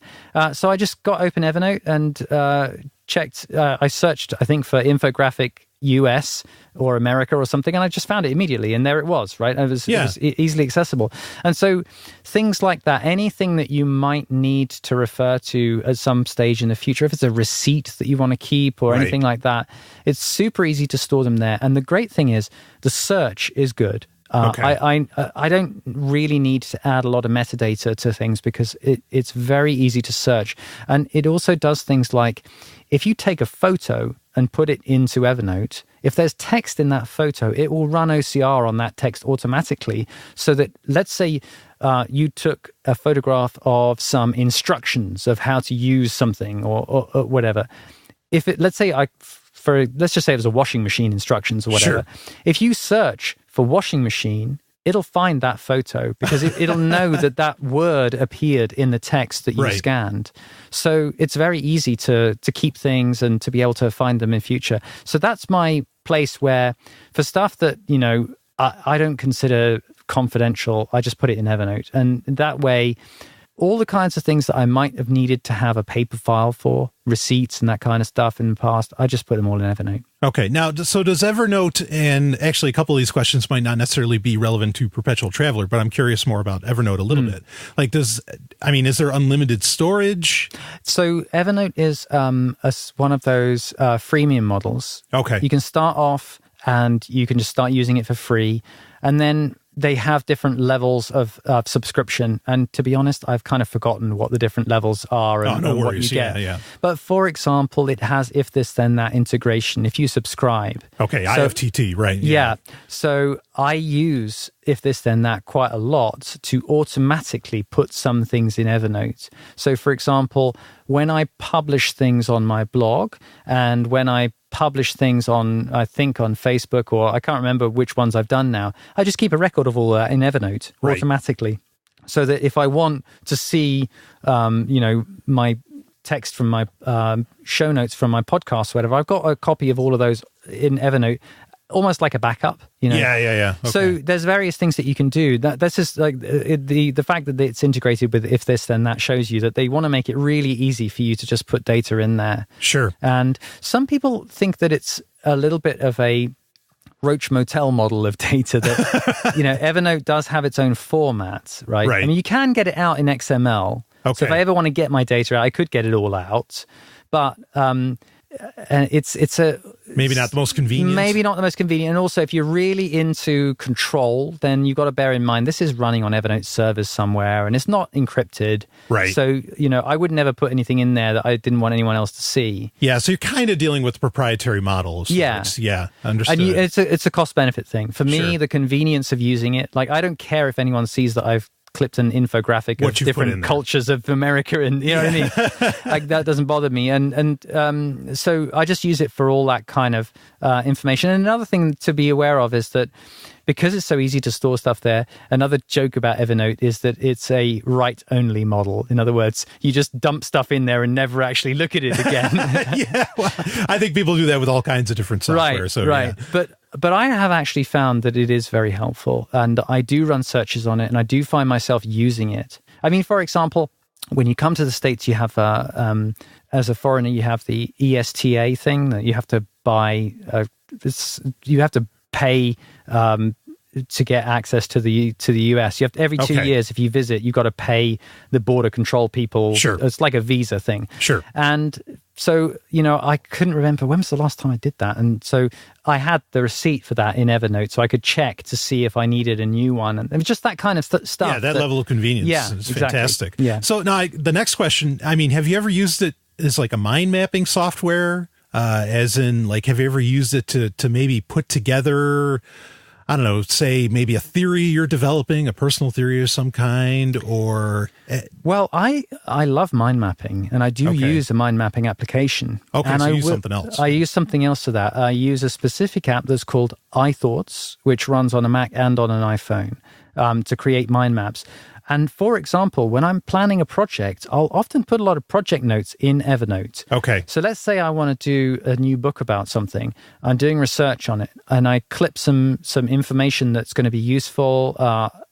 So I just got open Evernote and checked. I searched, I think, for infographic US or America or something, and I just found it immediately, and there it was, right? It was easily accessible. And so things like that, anything that you might need to refer to at some stage in the future, if it's a receipt that you want to keep or anything like that, it's super easy to store them there. And the great thing is the search is good. I don't really need to add a lot of metadata to things because it's very easy to search. And it also does things like, if you take a photo and put it into Evernote, if there's text in that photo, it will run OCR on that text automatically. So that, let's say you took a photograph of some instructions of how to use something or whatever. If it, let's just say it was a washing machine instructions or whatever. Sure. If you search for washing machine, it'll find that photo because it'll know that word appeared in the text that you scanned. So it's very easy to keep things and to be able to find them in future. So that's my place where, for stuff that, I don't consider confidential, I just put it in Evernote. And that way, all the kinds of things that I might have needed to have a paper file for, receipts and that kind of stuff in the past, I just put them all in Evernote. Okay. Now, so does Evernote, and actually a couple of these questions might not necessarily be relevant to Perpetual Traveler, but I'm curious more about Evernote a little bit. Like, is there unlimited storage? So Evernote is one of those freemium models. Okay. You can start off and you can just start using it for free. And then they have different levels of subscription. And to be honest, I've kind of forgotten what the different levels are and what you get. Yeah. But for example, it has if this, then that integration. If you subscribe. Okay, so, IFTT, right. Yeah. So I use if this, then that quite a lot to automatically put some things in Evernote. So for example, when I publish things on my blog and when I publish things on Facebook, or I can't remember which ones I've done now, I just keep a record of all that in Evernote automatically. So that if I want to see, my text from my show notes from my podcast, or whatever, I've got a copy of all of those in Evernote, almost like a backup, Yeah. Okay. So there's various things that you can do. That's just like the fact that it's integrated with if this, then that shows you that they want to make it really easy for you to just put data in there. Sure. And some people think that it's a little bit of a Roach Motel model of data that, Evernote does have its own format, right? I mean, you can get it out in XML. Okay. So if I ever want to get my data out, I could get it all out. But it's maybe not the most convenient. Maybe not the most convenient. And also, if you're really into control, then you've got to bear in mind this is running on Evernote servers somewhere, and it's not encrypted. Right. So I would never put anything in there that I didn't want anyone else to see. Yeah. So you're kind of dealing with proprietary models. Yeah. Understood. And it's a cost benefit thing for me. The convenience of using it. Like, I don't care if anyone sees that I've clipped an infographic of different cultures of America, and what I mean. Like, that doesn't bother me, and so I just use it for all that kind of information. And another thing to be aware of is that because it's so easy to store stuff there, another joke about Evernote is that it's a write-only model. In other words, you just dump stuff in there and never actually look at it again. Yeah, well, I think people do that with all kinds of different software. Right. But I have actually found that it is very helpful, and I do run searches on it, and I do find myself using it. I mean, for example, when you come to the States, you have, as a foreigner, you have the ESTA thing that you have to buy. You have to pay to get access to the US. You have to, every 2 years, if you visit, you've got to pay the border control people. Sure. It's like a visa thing. Sure. And So, I couldn't remember when was the last time I did that. And so I had the receipt for that in Evernote so I could check to see if I needed a new one. And it was just that kind of stuff. Yeah, that level of convenience is fantastic. Yeah. So now the next question, I mean, have you ever used it as like a mind mapping software? As in, like, have you ever used it to maybe put together, I don't know, say maybe a theory you're developing, a personal theory of some kind, or... Well, I love mind mapping, and I do use a mind mapping application. Okay, and so you use something else. I use something else to that. I use a specific app that's called iThoughts, which runs on a Mac and on an iPhone, to create mind maps. And for example, when I'm planning a project, I'll often put a lot of project notes in Evernote. Okay. So let's say I want to do a new book about something. I'm doing research on it, and I clip some information that's going to be useful,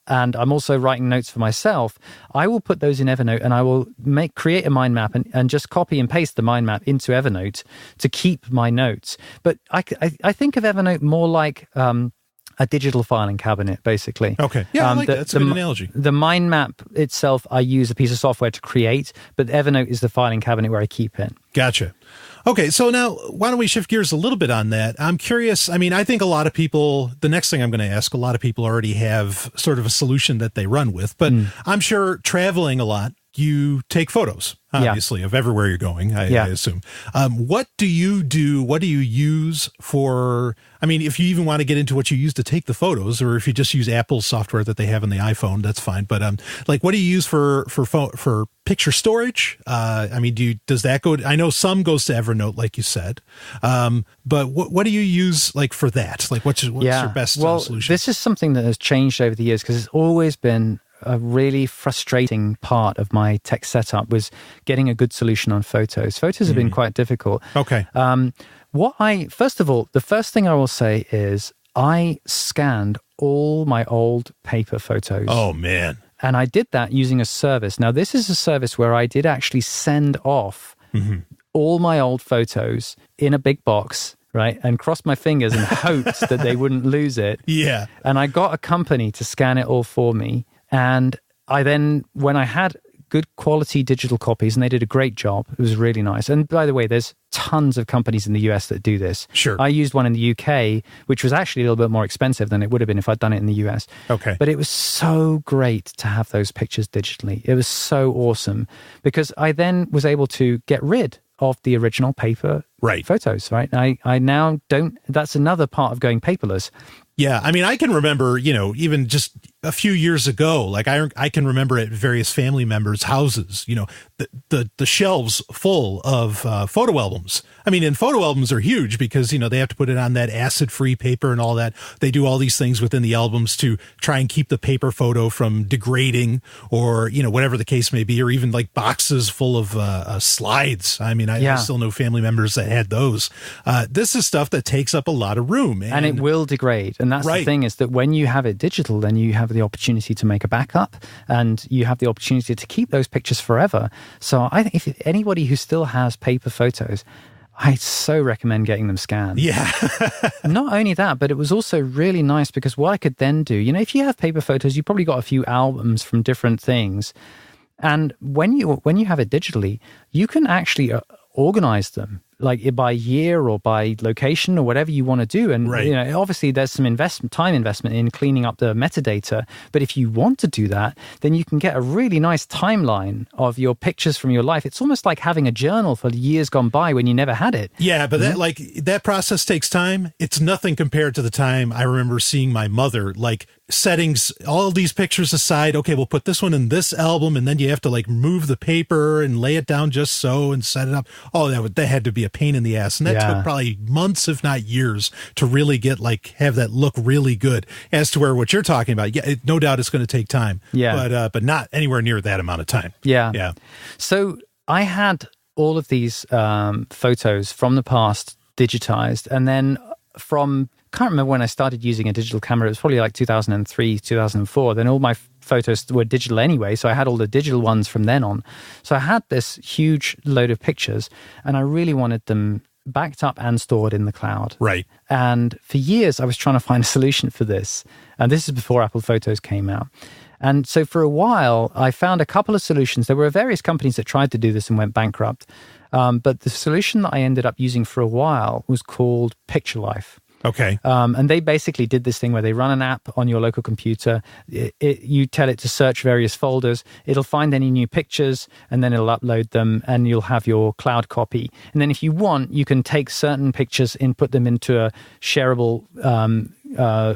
and I'm also writing notes for myself. I will put those in Evernote, and I will create a mind map and just copy and paste the mind map into Evernote to keep my notes. But I think of Evernote more like... a digital filing cabinet, basically. Okay. Yeah, I like that. That's a good analogy. The mind map itself, I use a piece of software to create, but Evernote is the filing cabinet where I keep it. Gotcha. Okay, so now why don't we shift gears a little bit on that? I'm curious. I mean, I think a lot of people, the next thing I'm going to ask, a lot of people already have sort of a solution that they run with, but I'm sure traveling a lot, you take photos, obviously, of everywhere you're going, I assume. What do you do? What do you use for, I mean, if you even want to get into what you use to take the photos, or if you just use Apple's software that they have in the iPhone, that's fine. But like, what do you use for picture storage? I mean, does that go, I know some goes to Evernote, like you said. But what do you use like for that? Like what's your best solution? This is something that has changed over the years because it's always been a really frustrating part of my tech setup was getting a good solution on photos. Photos have been quite difficult. Okay. First of all, the first thing I will say is I scanned all my old paper photos. Oh, man. And I did that using a service. Now, this is a service where I did actually send off all my old photos in a big box, right? And crossed my fingers and hoped that they wouldn't lose it. Yeah. And I got a company to scan it all for me. And I then, when I had good quality digital copies, and they did a great job, it was really nice. And by the way, there's tons of companies in the US that do this. Sure. I used one in the UK, which was actually a little bit more expensive than it would have been if I'd done it in the US. Okay. But it was so great to have those pictures digitally. It was so awesome because I then was able to get rid of the original paper photos, right? I now don't, that's another part of going paperless. Yeah, I mean, I can remember, even just a few years ago, like I can remember at various family members' houses, the shelves full of photo albums. I mean, and photo albums are huge because, they have to put it on that acid-free paper and all that. They do all these things within the albums to try and keep the paper photo from degrading or, whatever the case may be, or even like boxes full of slides. I mean, I still know family members that had those. This is stuff that takes up a lot of room. And it will degrade. And that's the thing is that when you have it digital, then you have the opportunity to make a backup and you have the opportunity to keep those pictures forever. So I think if anybody who still has paper photos, I so recommend getting them scanned. Yeah. Not only that, but it was also really nice because what I could then do, if you have paper photos, you probably got a few albums from different things. And when you have it digitally, you can actually organize them like by year or by location or whatever you want to do. And obviously there's some time investment in cleaning up the metadata. But if you want to do that, then you can get a really nice timeline of your pictures from your life. It's almost like having a journal for the years gone by when you never had it. Yeah, but that process takes time. It's nothing compared to the time I remember seeing my mother settings all these pictures aside. Okay, we'll put this one in this album, and then you have to move the paper and lay it down just so and set it up. Oh, that had to be a pain in the ass, and that took probably months, if not years, to really get have that look really good. As to where what you're talking about, no doubt it's going to take time. Yeah, but not anywhere near that amount of time. Yeah. So I had all of these photos from the past digitized, and then can't remember when I started using a digital camera. It was probably like 2003, 2004. Then all my photos were digital anyway, so I had all the digital ones from then on. So I had this huge load of pictures, and I really wanted them backed up and stored in the cloud. Right. And for years, I was trying to find a solution for this. And this is before Apple Photos came out. And so for a while, I found a couple of solutions. There were various companies that tried to do this and went bankrupt. But the solution that I ended up using for a while was called Picture Life. Okay. And they basically did this thing where they run an app on your local computer. You tell it to search various folders. It'll find any new pictures, and then it'll upload them, and you'll have your cloud copy. And then if you want, you can take certain pictures and put them into a shareable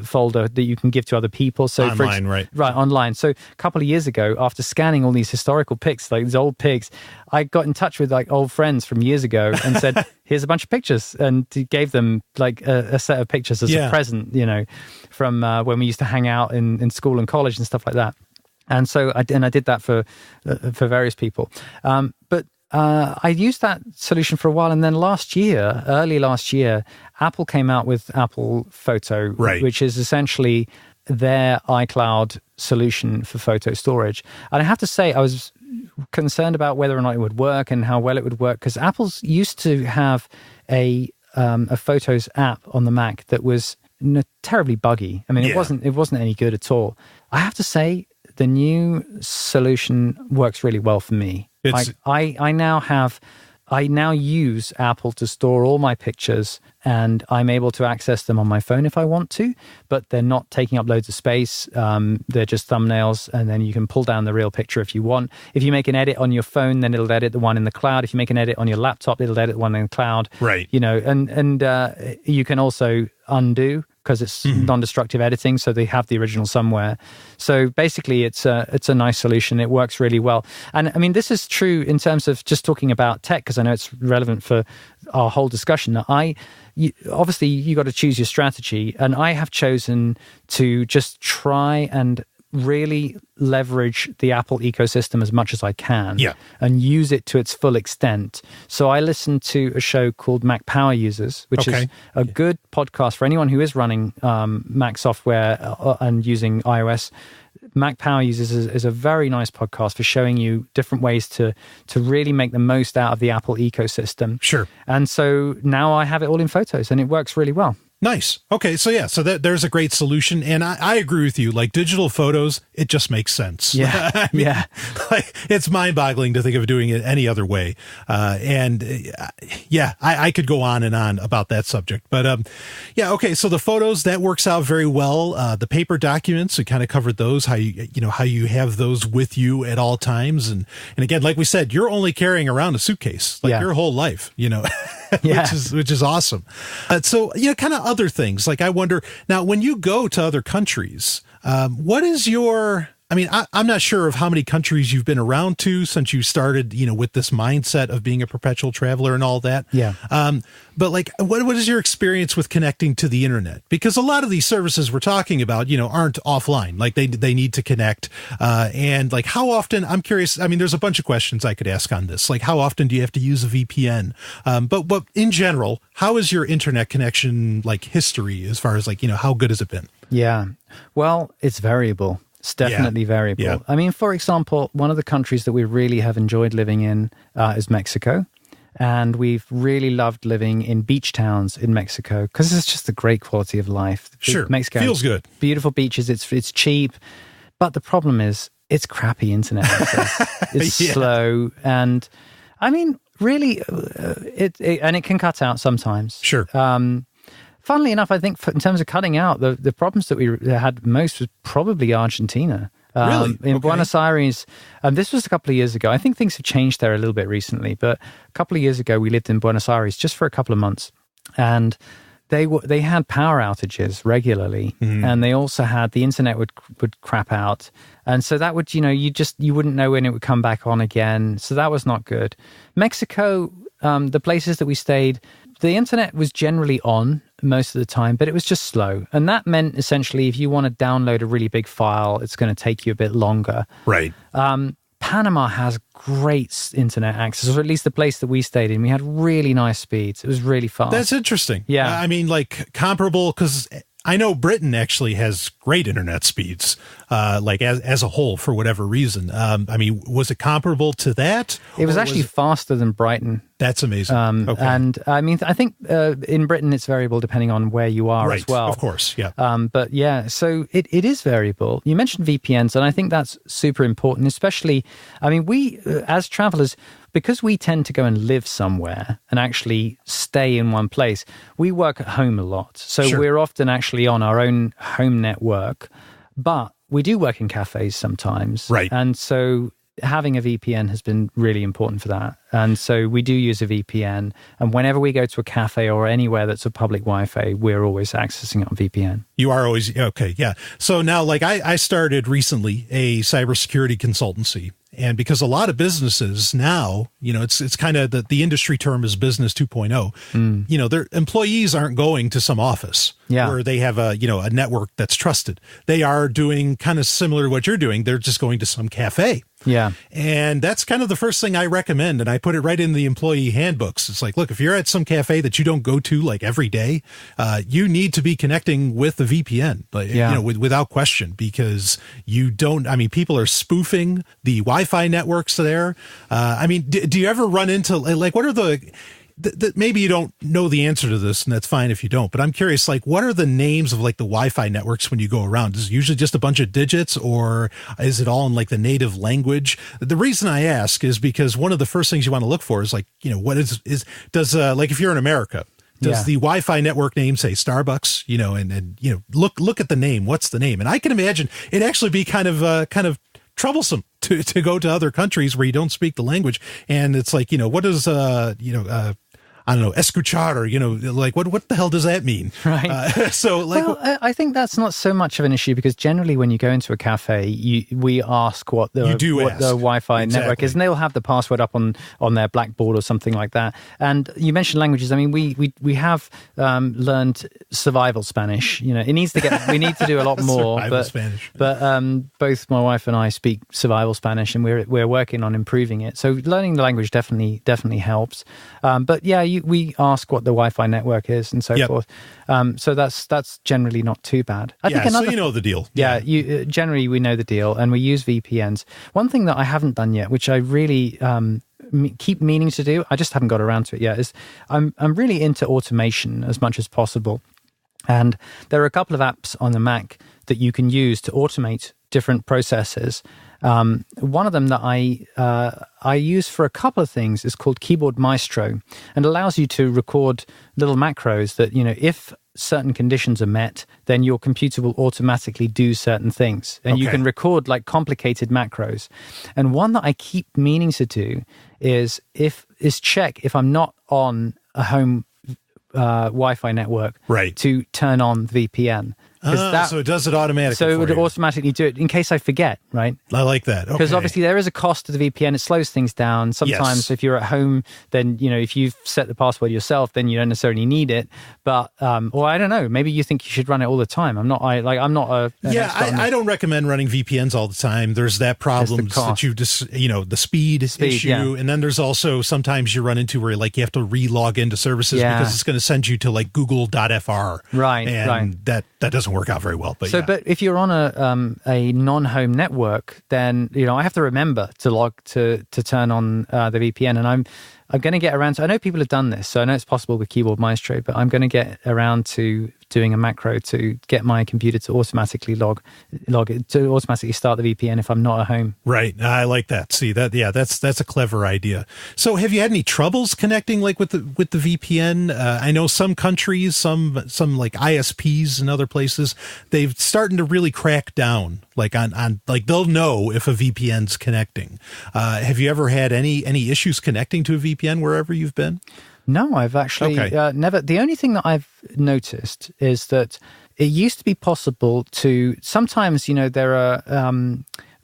folder that you can give to other people. So online, right? Right, online. So a couple of years ago, after scanning all these historical pics, like these old pigs, I got in touch with like old friends from years ago and said, here's a bunch of pictures, and gave them like a set of pictures as a present, from when we used to hang out in school and college and stuff like that. And so I did that for various people. But I used that solution for a while, and then early last year, Apple came out with Apple Photo, which is essentially their iCloud solution for photo storage. And I have to say, I was concerned about whether or not it would work and how well it would work, because Apple's used to have a Photos app on the Mac that was terribly buggy. I mean, it wasn't any good at all. I have to say, the new solution works really well for me. I now use Apple to store all my pictures, and I'm able to access them on my phone if I want to, but they're not taking up loads of space. They're just thumbnails, and then you can pull down the real picture if you want. If you make an edit on your phone, then it'll edit the one in the cloud. If you make an edit on your laptop, it'll edit the one in the cloud. Right. And you can also undo, because it's non-destructive editing, so they have the original somewhere. So basically, it's a nice solution. It works really well. And I mean, this is true in terms of just talking about tech, because I know it's relevant for our whole discussion. Obviously, you got to choose your strategy, and I have chosen to just try and really leverage the Apple ecosystem as much as I can and use it to its full extent. So I listen to a show called Mac Power Users, which is a good podcast for anyone who is running Mac software and using iOS. Mac Power Users is a very nice podcast for showing you different ways to really make the most out of the Apple ecosystem. Sure. And so now I have it all in Photos, and it works really well. Nice. Okay. So there's a great solution. And I agree with you. Like digital photos, it just makes sense. Yeah. I mean, like, it's mind boggling to think of doing it any other way. I could go on and on about that subject, but, okay. So the photos, that works out very well. The paper documents, we kind of covered those, how you have those with you at all times. And again, like we said, you're only carrying around a suitcase, like your whole life, which is awesome. So, kind of other things. Like I wonder now, when you go to other countries, what is your, I'm not sure of how many countries you've been around to since you started, with this mindset of being a perpetual traveler and all that. Yeah. But like, what is your experience with connecting to the internet? Because a lot of these services we're talking about, aren't offline. Like they need to connect. And like, how often, I'm curious, there's a bunch of questions I could ask on this. Like, how often do you have to use a VPN? But in general, how is your internet connection, like history, as far as like, how good has it been? Yeah. Well, it's variable. It's definitely variable. Yeah. For example, one of the countries that we really have enjoyed living in is Mexico. And we've really loved living in beach towns in Mexico because it's just a great quality of life. Sure. Mexico feels good. Beautiful beaches. It's cheap. But the problem is it's crappy internet access. It's slow. And really, it can cut out sometimes. Sure. Funnily enough, I think in terms of cutting out, the problems that we had most was probably Argentina. Really? In Buenos Aires, this was a couple of years ago. I think things have changed there a little bit recently, but a couple of years ago, we lived in Buenos Aires just for a couple of months, and they had power outages regularly, and they also had the internet would crap out, and so that would you wouldn't know when it would come back on again. So that was not good. Mexico, the places that we stayed, the internet was generally on most of the time, but it was just slow. And that meant essentially if you want to download a really big file, it's going to take you a bit longer. Right. Panama has great internet access, or at least the place that we stayed in. We had really nice speeds. It was really fast. That's interesting. Yeah. Like comparable, because I know Britain actually has great internet speeds, like as a whole, for whatever reason. Was it comparable to that? It was actually faster than Brighton. That's amazing. Okay. And I mean, I think in Britain it's variable depending on where you are as well. Of course, yeah. But yeah, so it is variable. You mentioned VPNs, and I think that's super important, especially, I mean, we as travelers, because we tend to go and live somewhere and actually stay in one place, we work at home a lot. So we're often actually on our own home network, but we do work in cafes sometimes. Right. And so having a VPN has been really important for that. And so we do use a VPN. And whenever we go to a cafe or anywhere that's a public Wi-Fi, we're always accessing it on VPN. You are always, okay, yeah. So now, like I started recently a cybersecurity consultancy. And because a lot of businesses now, you know, it's kind of the industry term is business 2.0. You know, their employees aren't going to some office where they have a network that's trusted. They are doing kind of similar to what you're doing. They're just going to some cafe. Yeah. And that's kind of the first thing I recommend. And I put it right in the employee handbooks. It's like, look, if you're at some cafe that you don't go to like every day, you need to be connecting with the VPN, you know, without question, because you don't, I mean, people are spoofing the Wi-Fi networks there. I mean, do you ever run into like, what are the maybe you don't know the answer to this, and that's fine if you don't, but I'm curious, like, what are the names of like the Wi-Fi networks when you go around? Is it usually just a bunch of digits, or is it all in like the native language? The reason I ask is because one of the first things you want to look for is like, you know, what does like if you're in America, does the Wi-Fi network name say Starbucks, you know, and you know, look at the name. What's the name? And I can imagine it'd actually be kind of troublesome to go to other countries where you don't speak the language. And it's like, you know, what is, I don't know, escuchar, or, you know, like what the hell does that mean? Right. So like, well, I think that's not so much of an issue, because generally when you go into a cafe, we ask what the Wi-Fi network is, and they'll have the password up on their blackboard or something like that. And you mentioned languages. I mean, we have learned survival Spanish. You know, we need to do a lot more. Spanish. But both my wife and I speak survival Spanish, and we're working on improving it. So learning the language definitely helps. But yeah, we ask what the Wi-Fi network is and so forth. So that's generally not too bad. I think so you know the deal. Yeah, generally we know the deal, and we use VPNs. One thing that I haven't done yet, which I really keep meaning to do, I just haven't got around to it yet, is I'm really into automation as much as possible. And there are a couple of apps on the Mac that you can use to automate different processes. One of them that I use for a couple of things is called Keyboard Maestro, and allows you to record little macros that, you know, if certain conditions are met, then your computer will automatically do certain things. And you can record like complicated macros. And one that I keep meaning to do is check if I'm not on a home Wi-Fi network to turn on VPN. So it does it automatically. So it would automatically do it in case I forget, right? I like that. Because obviously there is a cost to the VPN. It slows things down. Sometimes if you're at home, then, you know, if you've set the password yourself, then you don't necessarily need it. But, or I don't know, maybe you think you should run it all the time. I'm not I don't recommend running VPNs all the time. There's that problem that the speed issue. And then there's also sometimes you run into where like you have to re-log into services because it's going to send you to like google.fr. Right. And that doesn't work out very well. But but if you're on a non-home network, then, you know, I have to remember to turn on the VPN, and I'm going to get around to, I know people have done this, so I know it's possible with Keyboard Maestro, but I'm going to get around to doing a macro to get my computer to automatically log it, to automatically start the VPN if I'm not at home. Right. I like that. See that? Yeah, that's a clever idea. So have you had any troubles connecting like with the VPN? I know some countries, some like ISPs and other places, they've starting to really crack down like on like they'll know if a VPN's connecting. Have you ever had any issues connecting to a VPN wherever you've been? No, I've actually never. The only thing that I've noticed is that it used to be possible to sometimes, you know, there are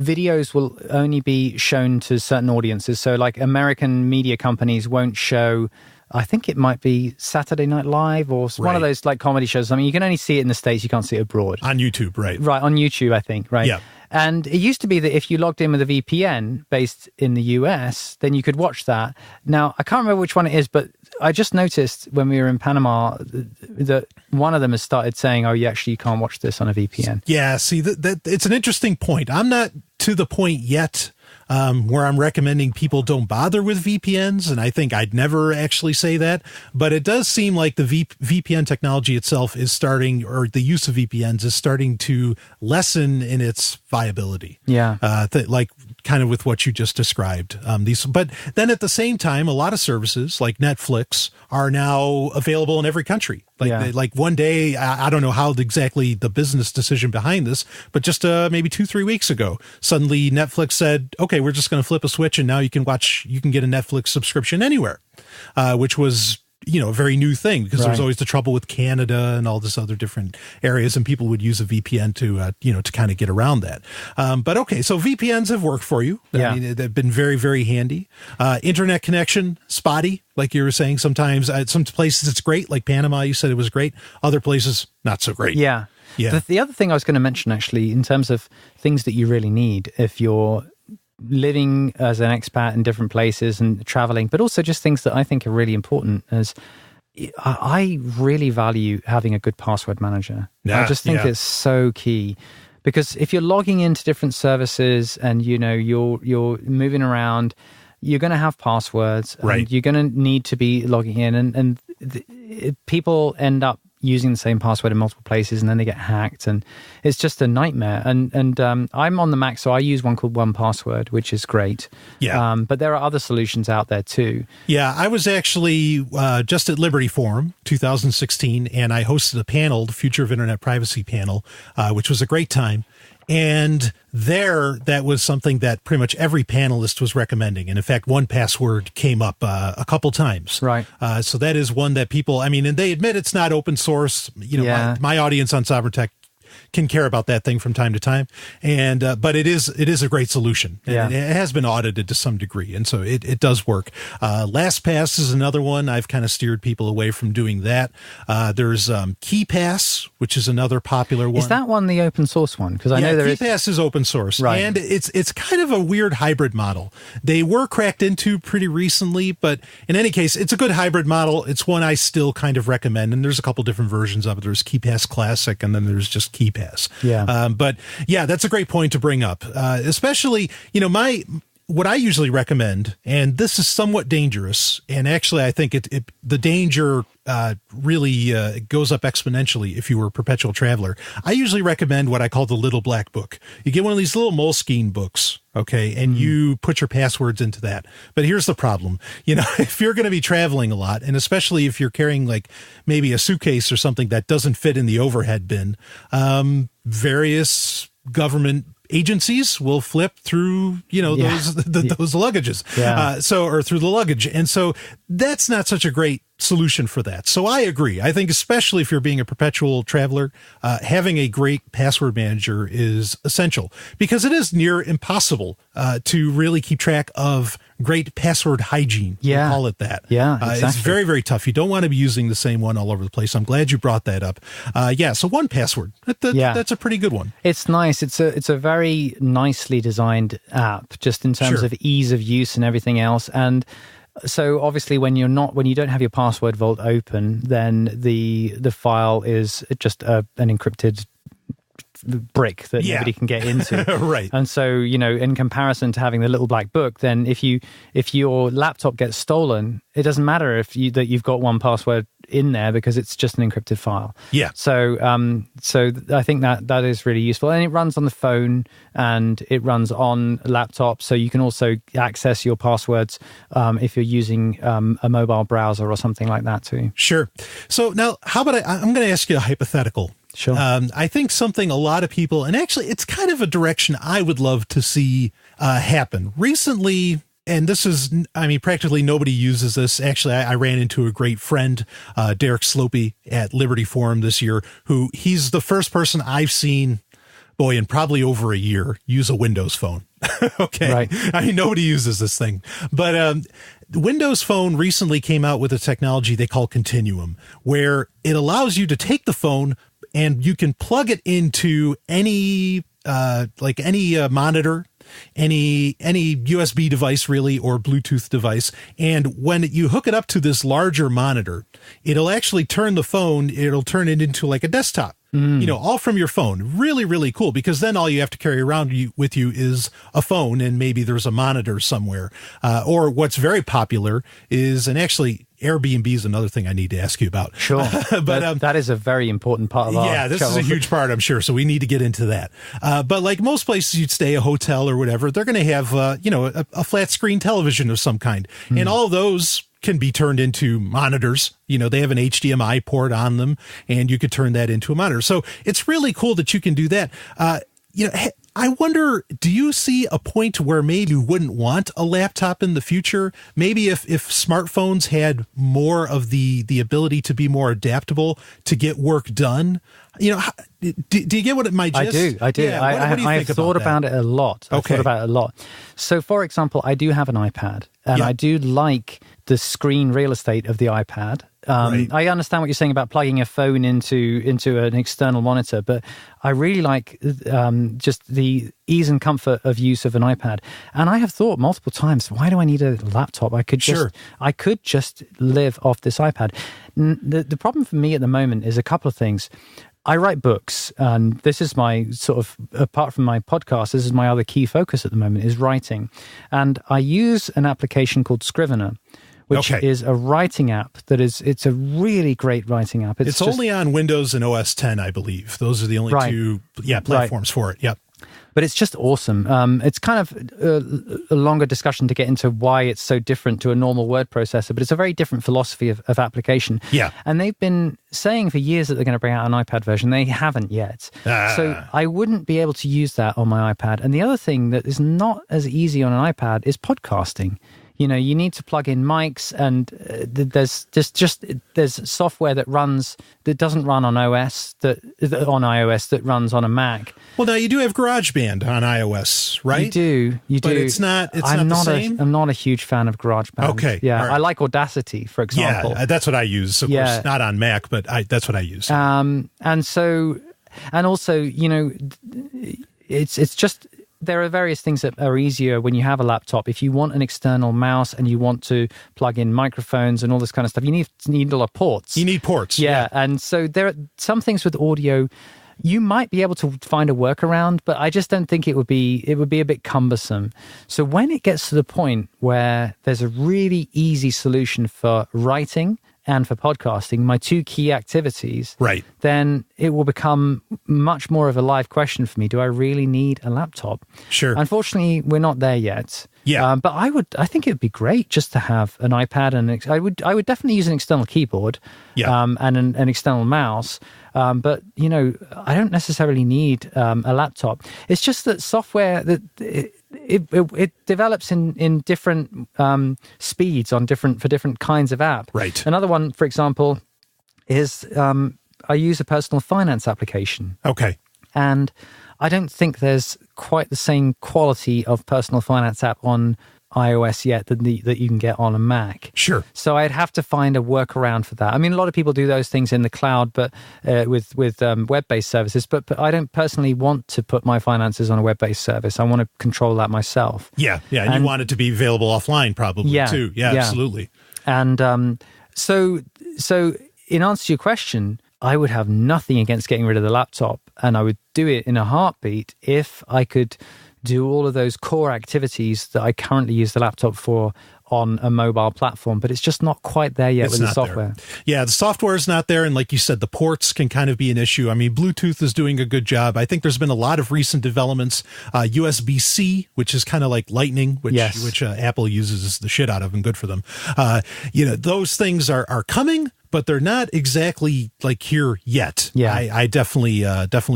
videos will only be shown to certain audiences. So like American media companies won't show, I think it might be Saturday Night Live or one of those like comedy shows. I mean, you can only see it in the States. You can't see it abroad. On YouTube, right. Right, on YouTube, I think, right? Yeah. And it used to be that if you logged in with a VPN based in the US, then you could watch that. Now, I can't remember which one it is, but I just noticed when we were in Panama that one of them has started saying, oh, you can't watch this on a VPN. Yeah, see, that it's an interesting point. I'm not to the point yet where I'm recommending people don't bother with VPNs. And I think I'd never actually say that, but it does seem like the VPN technology itself is starting, or the use of VPNs is starting to lessen in its viability. Yeah. Like kind of with what you just described. But then at the same time, a lot of services like Netflix are now available in every country. Like one day, I don't know how exactly the business decision behind this, but just maybe 2-3 weeks ago, suddenly Netflix said, okay, we're just going to flip a switch and now you can get a Netflix subscription anywhere, which was, a very new thing, because there was always the trouble with Canada and all this other different areas, and people would use a VPN to kind of get around that. But okay, so VPNs have worked for you. Yeah. I mean, they've been very, very handy. Internet connection, spotty, like you were saying. Sometimes some places it's great, like Panama, you said it was great. Other places, not so great. Yeah. Yeah. The other thing I was going to mention, actually, in terms of things that you really need if you're living as an expat in different places and traveling, but also just things that I think are really important, as I really value having a good password manager. I just think it's so key, because if you're logging into different services and you're moving around, you're going to have passwords, and you're going to need to be logging in, and people end up using the same password in multiple places, and then they get hacked, and it's just a nightmare. And I'm on the Mac, so I use one called 1Password, which is great. Yeah. But there are other solutions out there too. Yeah, I was actually just at Liberty Forum 2016, and I hosted a panel, the Future of Internet Privacy panel, which was a great time. And that was something that pretty much every panelist was recommending. And in fact, 1Password came up a couple times. Right. So that is one that people, and they admit it's not open source. My audience on Sovryn Tech can care about that thing from time to time. And, but it is a great solution. And it has been audited to some degree. And so it does work. LastPass is another one. I've kind of steered people away from doing that. There's KeyPass, which is another popular one. Is that one the open source one? Because I know KeyPass is open source. Right. And it's kind of a weird hybrid model. They were cracked into pretty recently, but in any case, it's a good hybrid model. It's one I still kind of recommend. And there's a couple different versions of it. There's KeyPass Classic, and then there's just KeyPass. But that's a great point to bring up, especially, what I usually recommend, and this is somewhat dangerous, and actually I think the danger really goes up exponentially if you were a perpetual traveler. I usually recommend what I call the little black book. You get one of these little Moleskine books, okay, and you put your passwords into that. But here's the problem. If you're going to be traveling a lot, and especially if you're carrying like maybe a suitcase or something that doesn't fit in the overhead bin, various government agencies will flip through, those luggages, or through the luggage. And so that's not such a great solution for that. So I agree. I think especially if you're being a perpetual traveler, having a great password manager is essential, because it is near impossible to really keep track of great password hygiene. Yeah. We'll call it that. Yeah, exactly. It's very, very tough. You don't want to be using the same one all over the place. I'm glad you brought that up. So 1Password, that's a pretty good one. It's nice. It's a very nicely designed app, just in terms of ease of use and everything else. And so obviously when you don't have your password vault open, then the file is just an encrypted brick that nobody can get into. Right. And so, in comparison to having the little black book, then if your laptop gets stolen, it doesn't matter that you've got 1Password in there, because it's just an encrypted file. Yeah. So I think that is really useful, and it runs on the phone and it runs on a laptop, so you can also access your passwords if you're using a mobile browser or something like that too. Sure. So now, how about I'm going to ask you a hypothetical. Sure. I think something a lot of people, and actually it's kind of a direction I would love to see happen recently. And this is, practically nobody uses this. Actually, I ran into a great friend, Derek Slopey, at Liberty Forum this year, he's the first person I've seen, in probably over a year, use a Windows phone. Okay. Right. Nobody uses this thing. But the Windows Phone recently came out with a technology they call Continuum, where it allows you to take the phone and you can plug it into any monitor, any USB device really, or Bluetooth device. And when you hook it up to this larger monitor, it'll actually turn it into like a desktop. all from your phone. Really, really cool, because then all you have to carry around with you is a phone, and maybe there's a monitor somewhere. Or what's very popular is, and actually Airbnb is another thing I need to ask you about. Sure. But that is a very important part of our this is a huge part, I'm sure. So we need to get into that. But like most places you'd stay, a hotel or whatever, they're going to have, a flat screen television of some kind. And all of those can be turned into monitors. They have an HDMI port on them, and you could turn that into a monitor. So it's really cool that you can do that. I wonder, do you see a point where maybe you wouldn't want a laptop in the future? Maybe if smartphones had more of the ability to be more adaptable to get work done? Do you get what it might just? I do. Yeah, what do you think I've thought about it a lot. I've thought about it a lot. So, for example, I do have an iPad, and I do like the screen real estate of the iPad. Right. I understand what you're saying about plugging a phone into an external monitor, but I really like just the ease and comfort of use of an iPad. And I have thought multiple times, why do I need a laptop? I could just live off this iPad. The problem for me at the moment is a couple of things. I write books, and this is my sort of, apart from my podcast, this is my other key focus at the moment, is writing. And I use an application called Scrivener, which is a writing app it's a really great writing app. It's only on Windows and OS X, I believe. Those are the only two platforms for it. Yep. But it's just awesome. It's kind of a longer discussion to get into why it's so different to a normal word processor, but it's a very different philosophy of application. Yeah. And they've been saying for years that they're going to bring out an iPad version. They haven't yet. So I wouldn't be able to use that on my iPad. And the other thing that is not as easy on an iPad is podcasting. You need to plug in mics, and there's software that doesn't run on iOS that runs on a Mac. Well, now you do have GarageBand on iOS, right? You do. But it's not the same? I'm not a huge fan of GarageBand. Okay. Yeah, right. I like Audacity, for example. Yeah, that's what I use. Of course, not on Mac, but that's what I use. And also, it's just... There are various things that are easier when you have a laptop. If you want an external mouse and you want to plug in microphones and all this kind of stuff, you need a lot of ports. You need ports. Yeah. And so there are some things with audio you might be able to find a workaround, but I just don't think it would be a bit cumbersome. So when it gets to the point where there's a really easy solution for writing and for podcasting, my two key activities, right, then it will become much more of a live question for me. Do I really need a laptop? Sure. Unfortunately, we're not there yet. Yeah. But I think it would be great just to have an iPad, and I would definitely use an external keyboard, and an external mouse. But I don't necessarily need a laptop. It's just that software that it develops in different speeds for different kinds of app. Right. Another one, for example, is I use a personal finance application. Okay. And I don't think there's quite the same quality of personal finance app on iOS yet that you can get on a Mac. Sure. So I'd have to find a workaround for that. I mean, a lot of people do those things in the cloud, but with web-based services. But I don't personally want to put my finances on a web-based service. I want to control that myself. Yeah, yeah. And you want it to be available offline, probably too. Yeah, absolutely. And so in answer to your question, I would have nothing against getting rid of the laptop, and I would do it in a heartbeat if I could do all of those core activities that I currently use the laptop for on a mobile platform, but it's just not quite there yet with the software. Yeah, the software is not there, and like you said, the ports can kind of be an issue. I mean, Bluetooth is doing a good job. I think there's been a lot of recent developments. USB-C, which is kind of like Lightning, which Apple uses the shit out of, and good for them. Those things are coming, but they're not exactly like here yet. Yeah, I definitely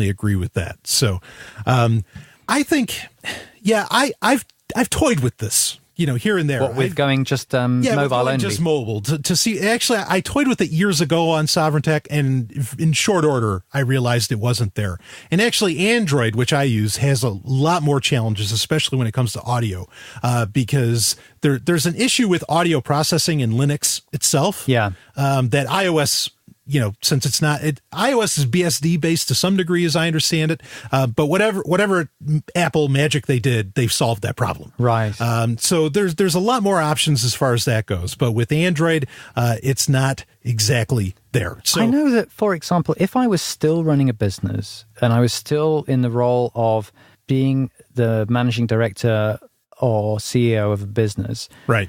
agree with that. So, I think, I've toyed with this, here and there. What, with going just mobile only? Just mobile to see. Actually, I toyed with it years ago on Sovryn Tech, and in short order, I realized it wasn't there. And actually, Android, which I use, has a lot more challenges, especially when it comes to audio, because there's an issue with audio processing in Linux itself. Yeah, that iOS since it's not, iOS is BSD based to some degree, as I understand it. But whatever Apple magic they did, they've solved that problem. Right. So there's a lot more options as far as that goes. But with Android, it's not exactly there. So I know that, for example, if I was still running a business and I was still in the role of being the managing director or CEO of a business, right,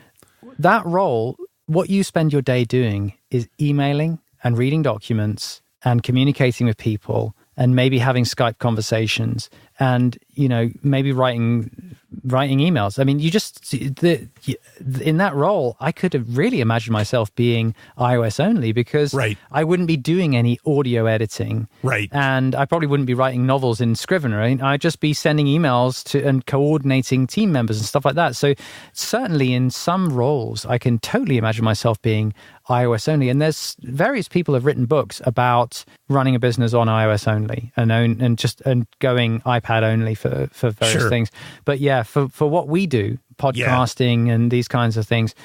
that role, what you spend your day doing is emailing and reading documents and communicating with people and maybe having Skype conversations and, maybe writing emails. I mean, in that role, I could have really imagined myself being iOS only because right. I wouldn't be doing any audio editing. Right. And I probably wouldn't be writing novels in Scrivener. I'd just be sending emails to and coordinating team members and stuff like that. So certainly in some roles, I can totally imagine myself being iOS only. And there's various people have written books about running a business on iOS only and going iPad only for various things. But yeah, for what we do, podcasting and these kinds of things,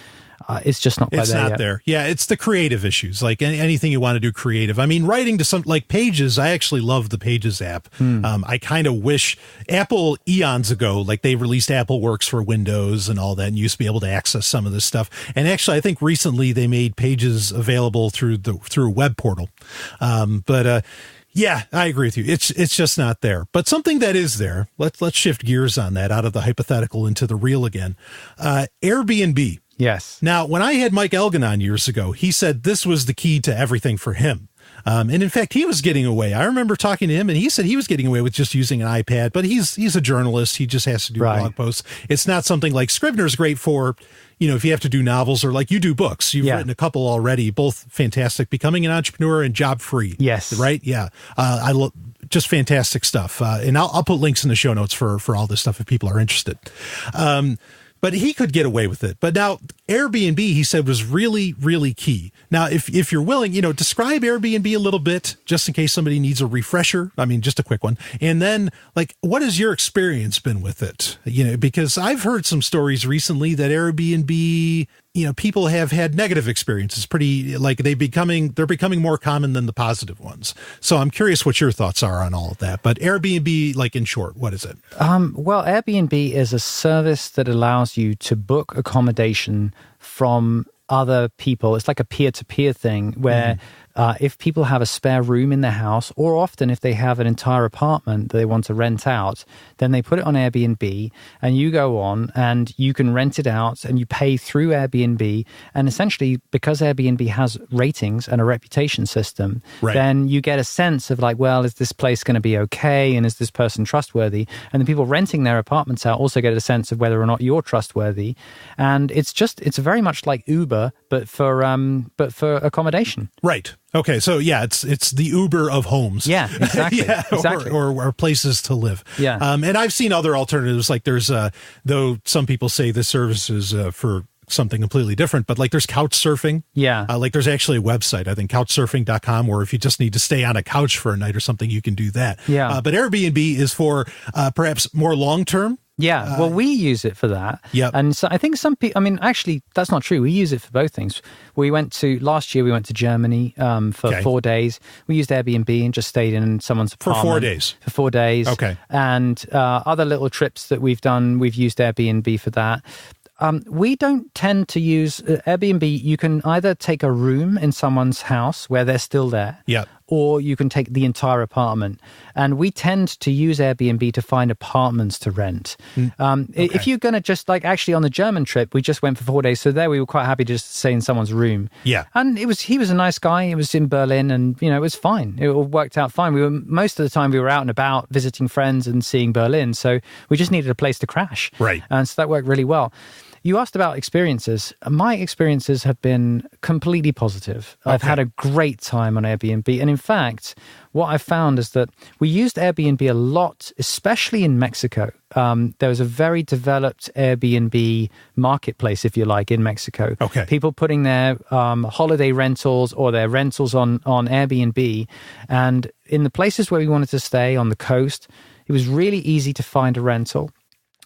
it's just not quite there yet. It's not there. Yeah, it's the creative issues, like anything you want to do creative. I mean, writing to some, like Pages, I actually love the Pages app. I kind of wish Apple eons ago, like they released Apple Works for Windows and all that, and you used to be able to access some of this stuff. And actually, I think recently they made Pages available through a web portal. Yeah, I agree with you. It's just not there. But something that is there, let's shift gears on that, out of the hypothetical into the real again. Airbnb. Yes. Now, when I had Mike Elgin on years ago, he said this was the key to everything for him. And in fact, he was getting away. I remember talking to him and he said he was getting away with just using an iPad, but he's a journalist. He just has to do blog posts. It's not something like Scrivener's great for, if you have to do novels or like you do books. You've written a couple already, both fantastic. Becoming an Entrepreneur and Job Free. Yes. Right? Yeah. I love just fantastic stuff. And I'll put links in the show notes for all this stuff if people are interested. But he could get away with it. But now Airbnb, he said, was really, really key. Now, if you're willing, describe Airbnb a little bit, just in case somebody needs a refresher. I mean, just a quick one. And then, what has your experience been with it? Because I've heard some stories recently that Airbnb, people have had negative experiences. They're becoming more common than the positive ones. So I'm curious what your thoughts are on all of that. But Airbnb, in short, what is it? Well, Airbnb is a service that allows you to book accommodation from other people. It's like a peer-to-peer thing where if people have a spare room in their house, or often if they have an entire apartment that they want to rent out, then they put it on Airbnb and you go on and you can rent it out and you pay through Airbnb. And essentially, because Airbnb has ratings and a reputation system, then you get a sense of is this place going to be okay? And is this person trustworthy? And the people renting their apartments out also get a sense of whether or not you're trustworthy. And it's very much like Uber, but for accommodation. Right. Okay, so it's the Uber of homes. Yeah, exactly. Exactly. Or places to live. Yeah. And I've seen other alternatives, like there's, though some people say this service is for something completely different, but there's couch surfing. Yeah. There's actually a website, I think, couchsurfing.com, where if you just need to stay on a couch for a night or something, you can do that. Yeah. But Airbnb is for perhaps more long-term. Yeah, well, we use it for that. Yeah. And so I think some people, actually, that's not true. We use it for both things. Last year, we went to Germany for 4 days. We used Airbnb and just stayed in someone's apartment. For 4 days? For 4 days. Okay. And other little trips that we've done, we've used Airbnb for that. We don't tend to use Airbnb. You can either take a room in someone's house where they're still there. Yeah. Or you can take the entire apartment. And we tend to use Airbnb to find apartments to rent. If you're going to just actually on the German trip, we just went for 4 days. So there we were quite happy to just stay in someone's room. Yeah. And he was a nice guy. It was in Berlin and, it was fine. It all worked out fine. Most of the time we were out and about visiting friends and seeing Berlin. So we just needed a place to crash. Right. And so that worked really well. You asked about experiences. My experiences have been completely positive. Okay. I've had a great time on Airbnb. And in fact, what I found is that we used Airbnb a lot, especially in Mexico. There was a very developed Airbnb marketplace, if you like, in Mexico. Okay. People putting their holiday rentals or their rentals on Airbnb. And in the places where we wanted to stay on the coast, it was really easy to find a rental.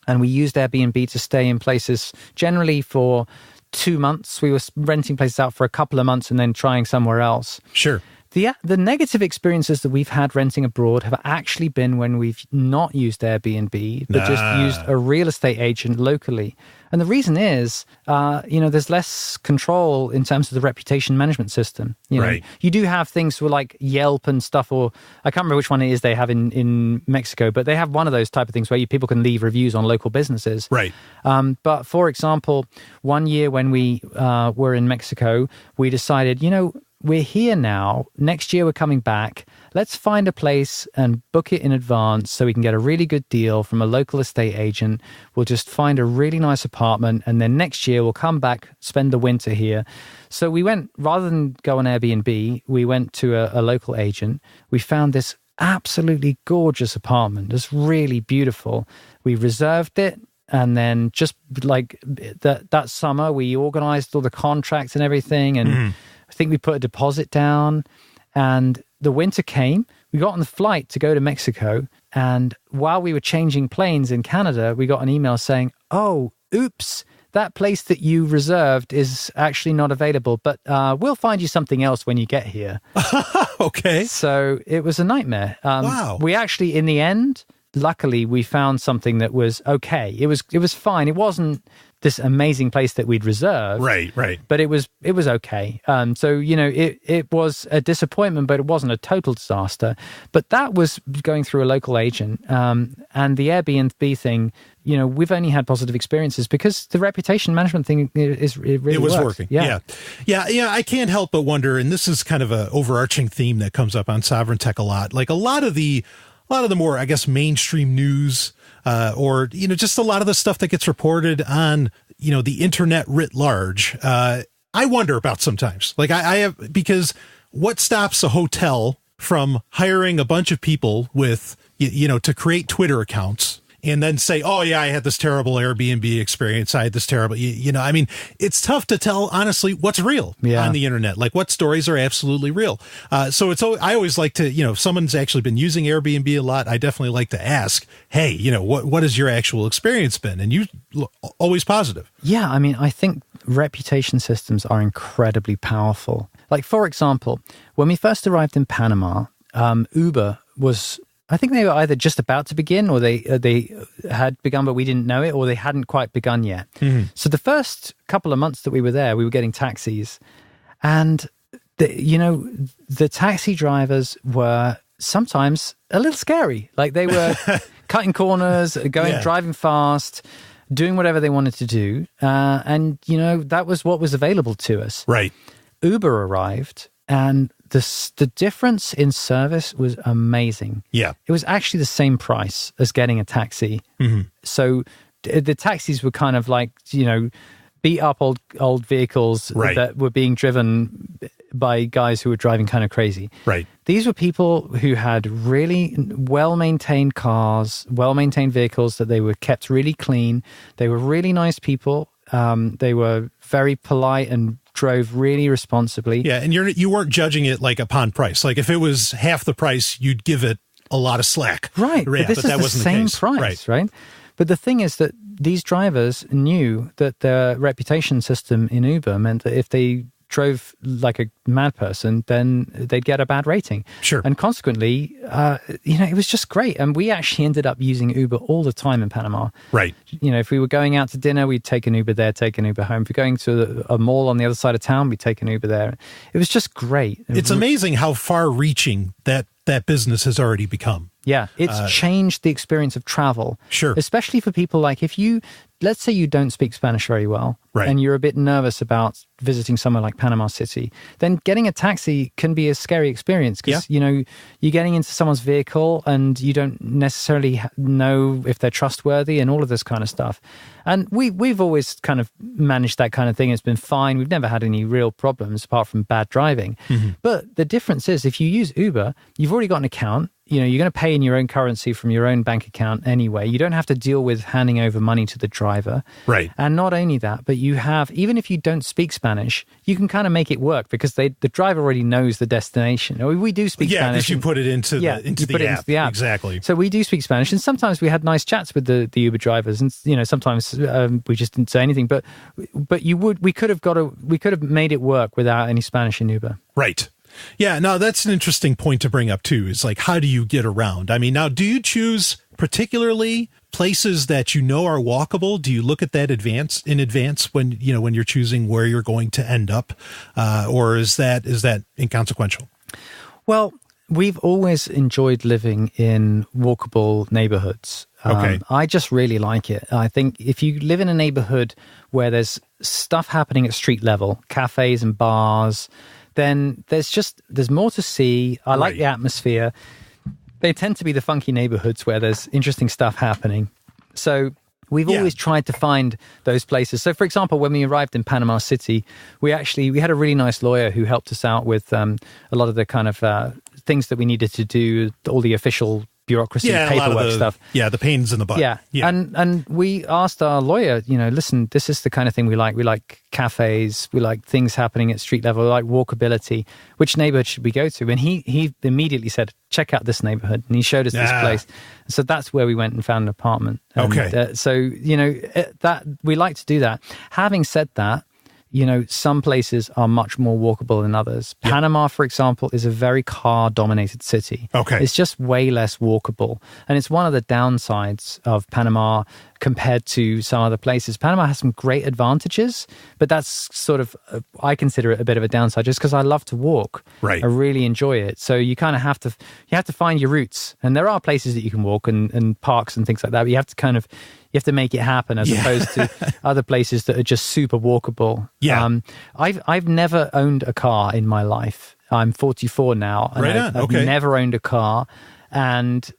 And we used Airbnb to stay in places generally for 2 months. We were renting places out for a couple of months and then trying somewhere else. Sure. The negative experiences that we've had renting abroad have actually been when we've not used Airbnb, but just used a real estate agent locally. And the reason is, there's less control in terms of the reputation management system. Right. You do have things for like Yelp and stuff, or I can't remember which one it is they have in Mexico, but they have one of those type of things where people can leave reviews on local businesses. Right. But for example, one year when we were in Mexico, we decided, we're here now. Next year, we're coming back. Let's find a place and book it in advance so we can get a really good deal from a local estate agent. We'll just find a really nice apartment. And then next year, we'll come back, spend the winter here. So we went, rather than go on Airbnb, we went to a local agent. We found this absolutely gorgeous apartment. It's really beautiful. We reserved it. And then just like that summer, we organized all the contracts and everything. And I think we put a deposit down, and the winter came. We got on the flight to go to Mexico, and while we were changing planes in Canada, we got an email saying, "Oh, oops, that place that you reserved is actually not available, but we'll find you something else when you get here." Okay. So it was a nightmare. Wow. We actually, in the end, luckily, we found something that was okay. It was fine. It wasn't this amazing place that we'd reserved. Right. But it was okay. So, it was a disappointment, but it wasn't a total disaster. But that was going through a local agent. And the Airbnb thing, we've only had positive experiences because the reputation management thing it really was works. working. Yeah. I can't help but wonder, and this is kind of an overarching theme that comes up on Sovryn Tech a lot. Like a lot of the more, I guess, mainstream news, or, just a lot of the stuff that gets reported on, the internet writ large, I wonder about sometimes. Like I have, because what stops a hotel from hiring a bunch of people with, to create Twitter accounts and then say, "Oh yeah, I had this terrible Airbnb experience. I had this terrible," it's tough to tell honestly what's real on the internet. Like what stories are absolutely real. So I always like to, if someone's actually been using Airbnb a lot, I definitely like to ask, "Hey, what has your actual experience been?" And you always positive. Yeah. I think reputation systems are incredibly powerful. Like for example, when we first arrived in Panama, Uber was, I think they were either just about to begin or they had begun, but we didn't know it, or they hadn't quite begun yet. Mm-hmm. So the first couple of months that we were there, we were getting taxis, and the taxi drivers were sometimes a little scary. Like they were cutting corners, driving fast, doing whatever they wanted to do. And that was what was available to us. Right. Uber arrived, and the difference in service was amazing. Yeah. It was actually the same price as getting a taxi. Mm-hmm. So the taxis were kind of like, beat up old vehicles that were being driven by guys who were driving kind of crazy. Right. These were people who had really well-maintained cars, well-maintained vehicles, that they were kept really clean. They were really nice people. They were very polite and drove really responsibly. Yeah, and you weren't judging it like upon price. Like if it was half the price, you'd give it a lot of slack. Right. Yeah, but that wasn't the same price, right? But the thing is that these drivers knew that the reputation system in Uber meant that if they drove like a mad person, then they'd get a bad rating. Sure. And consequently, it was just great. And we actually ended up using Uber all the time in Panama. Right. If we were going out to dinner, we'd take an Uber there, take an Uber home. If we're going to a mall on the other side of town, we'd take an Uber there. It was just great. It's amazing how far-reaching that business has already become. Yeah, it's changed the experience of travel. Sure. Especially for people like let's say you don't speak Spanish very well, right, and you're a bit nervous about visiting somewhere like Panama City, then getting a taxi can be a scary experience because, you're getting into someone's vehicle and you don't necessarily know if they're trustworthy and all of this kind of stuff. And we've always kind of managed that kind of thing. It's been fine. We've never had any real problems apart from bad driving. Mm-hmm. But the difference is if you use Uber, you've already got an account. you're going to pay in your own currency from your own bank account anyway. You don't have to deal with handing over money to the driver. Right. And not only that, but you have, even if you don't speak Spanish, you can kind of make it work because the driver already knows the destination. Or we do speak Spanish. Yeah, because you put it into the app. Exactly. So we do speak Spanish, and sometimes we had nice chats with the Uber drivers, and sometimes we just didn't say anything. But we could have made it work without any Spanish in Uber. Right. Yeah, no, that's an interesting point to bring up too, is like, how do you get around? I mean, now, do you choose particularly places that are walkable? Do you look at that in advance when you're choosing where you're going to end up? Or is that inconsequential? Well, we've always enjoyed living in walkable neighborhoods. Okay. I just really like it. I think if you live in a neighborhood where there's stuff happening at street level, cafes and bars, then there's more to see. I like the atmosphere. They tend to be the funky neighborhoods where there's interesting stuff happening. So we've always tried to find those places. So, for example, when we arrived in Panama City, we had a really nice lawyer who helped us out with a lot of the kind of things that we needed to do, all the official bureaucracy, paperwork stuff. Yeah, the pains in the butt. Yeah. And we asked our lawyer, listen, this is the kind of thing we like. We like cafes. We like things happening at street level. We like walkability. Which neighborhood should we go to? And he immediately said, check out this neighborhood. And he showed us this place. So that's where we went and found an apartment. And, okay. So, that we like to do that. Having said that, some places are much more walkable than others. Yep. Panama, for example, is a very car-dominated city. Okay. It's just way less walkable. And it's one of the downsides of Panama compared to some other places. Panama has some great advantages, but that's sort of, I consider it a bit of a downside just because I love to walk. Right. I really enjoy it. So you kind of have to find your routes. And there are places that you can walk and parks and things like that, but you have to make it happen as opposed to other places that are just super walkable. Yeah. I've never owned a car in my life. I'm 44 now. And I've never owned a car. And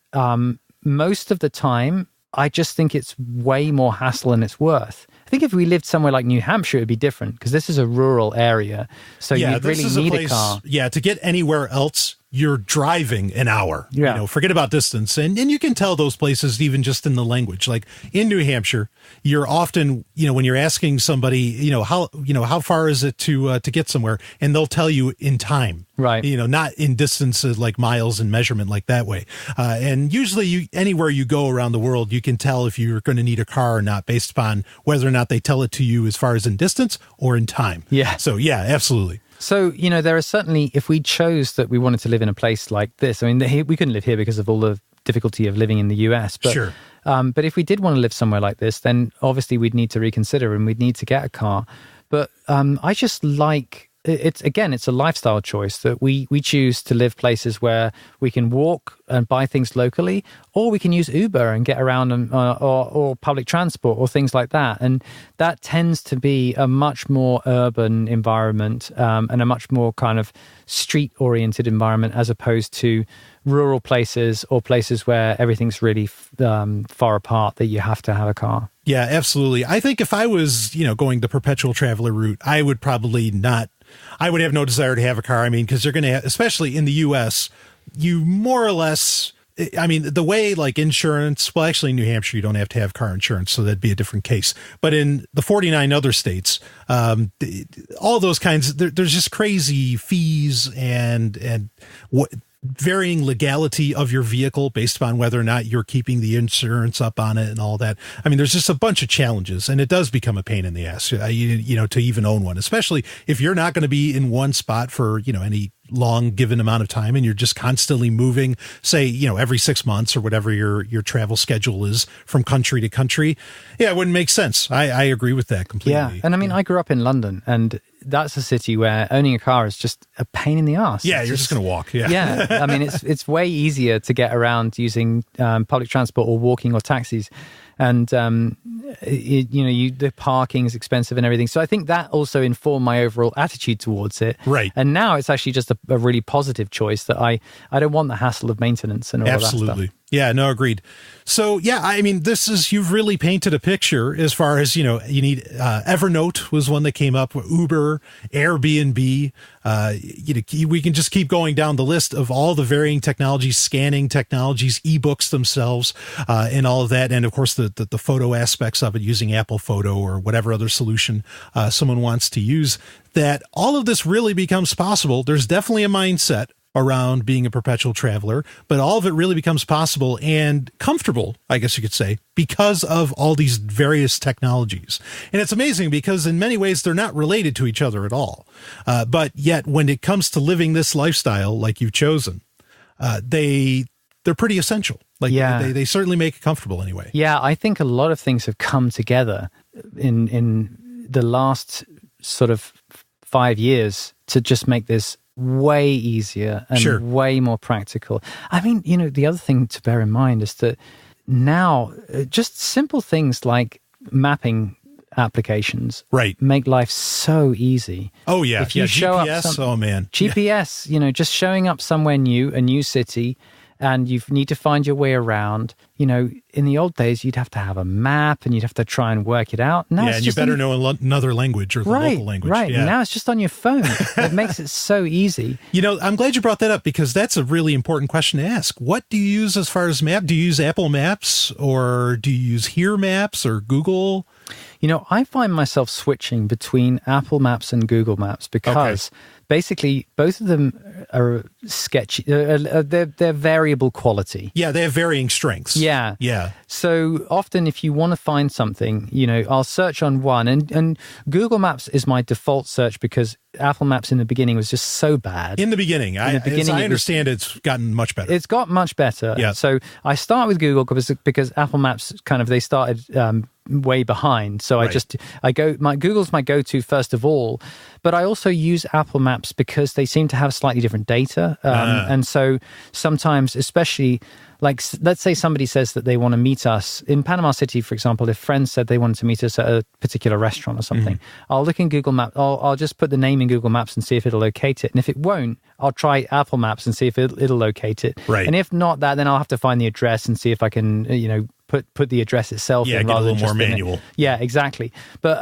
most of the time, I just think it's way more hassle than it's worth. I think if we lived somewhere like New Hampshire, it'd be different because this is a rural area. So you'd really need a car. Yeah, to get anywhere else, you're driving an hour. Yeah. Forget about distance. And you can tell those places even just in the language. Like in New Hampshire, you're often, when you're asking somebody, how far is it to get somewhere? And they'll tell you in time. Right. Not in distances like miles and measurement like that way. And usually anywhere you go around the world, you can tell if you're going to need a car or not based upon whether or not they tell it to you as far as in distance or in time. Yeah. So yeah, absolutely. So, there are certainly, if we chose that we wanted to live in a place like this, I mean, we couldn't live here because of all the difficulty of living in the US. But, sure. But if we did want to live somewhere like this, then obviously we'd need to reconsider and we'd need to get a car. But I just like, it's a lifestyle choice that we choose to live places where we can walk and buy things locally, or we can use Uber and get around or public transport or things like that. And that tends to be a much more urban environment and a much more kind of street-oriented environment as opposed to rural places or places where everything's really far apart that you have to have a car. Yeah, absolutely. I think if I was, going the perpetual traveler route, I would probably not. I would have no desire to have a car. I mean, because you're going to, especially in the U.S., you more or less, I mean, the way like insurance, well, actually in New Hampshire, you don't have to have car insurance, so that'd be a different case. But in the 49 other states, all those kinds, there's just crazy fees and what varying legality of your vehicle based upon whether or not you're keeping the insurance up on it and all that. I mean, there's just a bunch of challenges, and it does become a pain in the ass, to even own one, especially if you're not going to be in one spot for, any long given amount of time and you're just constantly moving, say, every 6 months or whatever your travel schedule is from country to country. Yeah, it wouldn't make sense. I agree with that completely. Yeah. And I mean, I grew up in London, and that's a city where owning a car is just a pain in the ass. Yeah, you're just going to walk. Yeah. Yeah. I mean, it's way easier to get around using public transport or walking or taxis. And, the parking is expensive and everything. So I think that also informed my overall attitude towards it. Right. And now it's actually just a really positive choice that I don't want the hassle of maintenance and all that stuff. Yeah, no, agreed. So, yeah, I mean, you've really painted a picture as far as, you need Evernote was one that came up, Uber, Airbnb. We can just keep going down the list of all the varying technologies, scanning technologies, ebooks themselves, and all of that. And of course, the photo aspects of it using Apple Photo or whatever other solution someone wants to use, that all of this really becomes possible. There's definitely a mindset around being a perpetual traveler, but all of it really becomes possible and comfortable, I guess you could say, because of all these various technologies. And it's amazing because in many ways they're not related to each other at all. But yet when it comes to living this lifestyle like you've chosen, they're pretty essential. They certainly make it comfortable anyway. Yeah, I think a lot of things have come together in the last sort of 5 years to just make this way easier and way more practical. I mean, the other thing to bear in mind is that now just simple things like mapping applications make life so easy. Oh, yeah. If you show GPS, up GPS, just showing up somewhere new, a new city, and you need to find your way around. In the old days, you'd have to have a map and you'd have to try and work it out. Now and you better know another language or the local language. Right, yeah. Now it's just on your phone. It makes it so easy. I'm glad you brought that up because that's a really important question to ask. What do you use as far as map? Do you use Apple Maps or do you use Here Maps or Google? I find myself switching between Apple Maps and Google Maps because basically both of them are sketchy. They're variable quality. Yeah, they have varying strengths. Yeah. So often if you want to find something, I'll search on one and Google Maps is my default search because Apple Maps in the beginning was just so bad. In the beginning. I understand it's gotten much better. It's got much better. Yeah. So I start with Google because Apple Maps they started way behind. So Google's my go-to first of all, but I also use Apple Maps because they seem to have slightly different data. And so sometimes, especially let's say somebody says that they want to meet us in Panama City, for example, if friends said they wanted to meet us at a particular restaurant or something, I'll look in Google Maps. I'll just put the name in Google Maps and see if it'll locate it. And if it won't, I'll try Apple Maps and see if it'll locate it. Right. And if not that, then I'll have to find the address and see if I can, put the address itself in rather than a little more manual. Yeah, exactly. But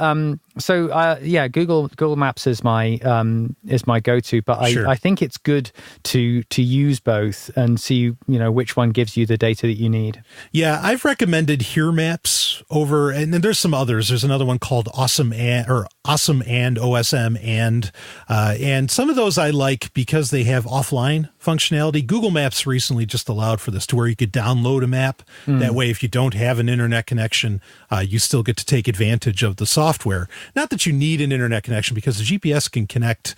Google Maps is my go-to, but I think it's good to use both and see which one gives you the data that you need. Yeah, I've recommended Here Maps over, and then there's some others. There's another one called Awesome and OSM and some of those I like because they have offline functionality. Google Maps recently just allowed for this to where you could download a map. That way, if you don't have an internet connection, you still get to take advantage of the software. Not that you need an internet connection because the GPS can connect,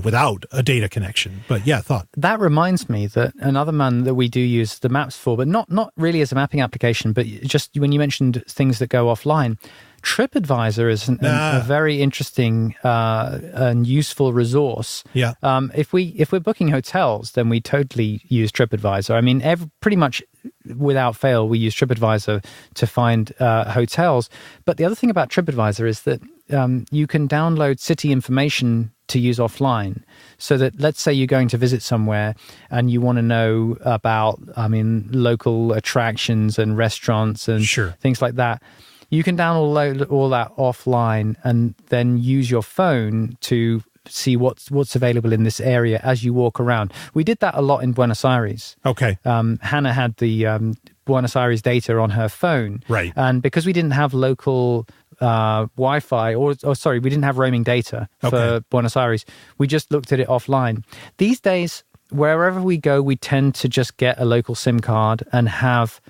without a data connection. But yeah, that reminds me that another one that we do use the maps for, but not really as a mapping application, but just when you mentioned things that go offline, TripAdvisor is a very interesting and useful resource. Yeah. If we're booking hotels, then we totally use TripAdvisor. I mean, pretty much without fail, we use TripAdvisor to find hotels. But the other thing about TripAdvisor is that you can download city information to use offline. So that let's say you're going to visit somewhere and you want to know about, local attractions and restaurants and things like that. You can download all that offline and then use your phone to see what's available in this area as you walk around. We did that a lot in Buenos Aires. Okay. Hannah had the Buenos Aires data on her phone. Right. And because we didn't have local Wi-Fi, we didn't have roaming data for Buenos Aires, we just looked at it offline. These days, wherever we go, we tend to just get a local SIM card and have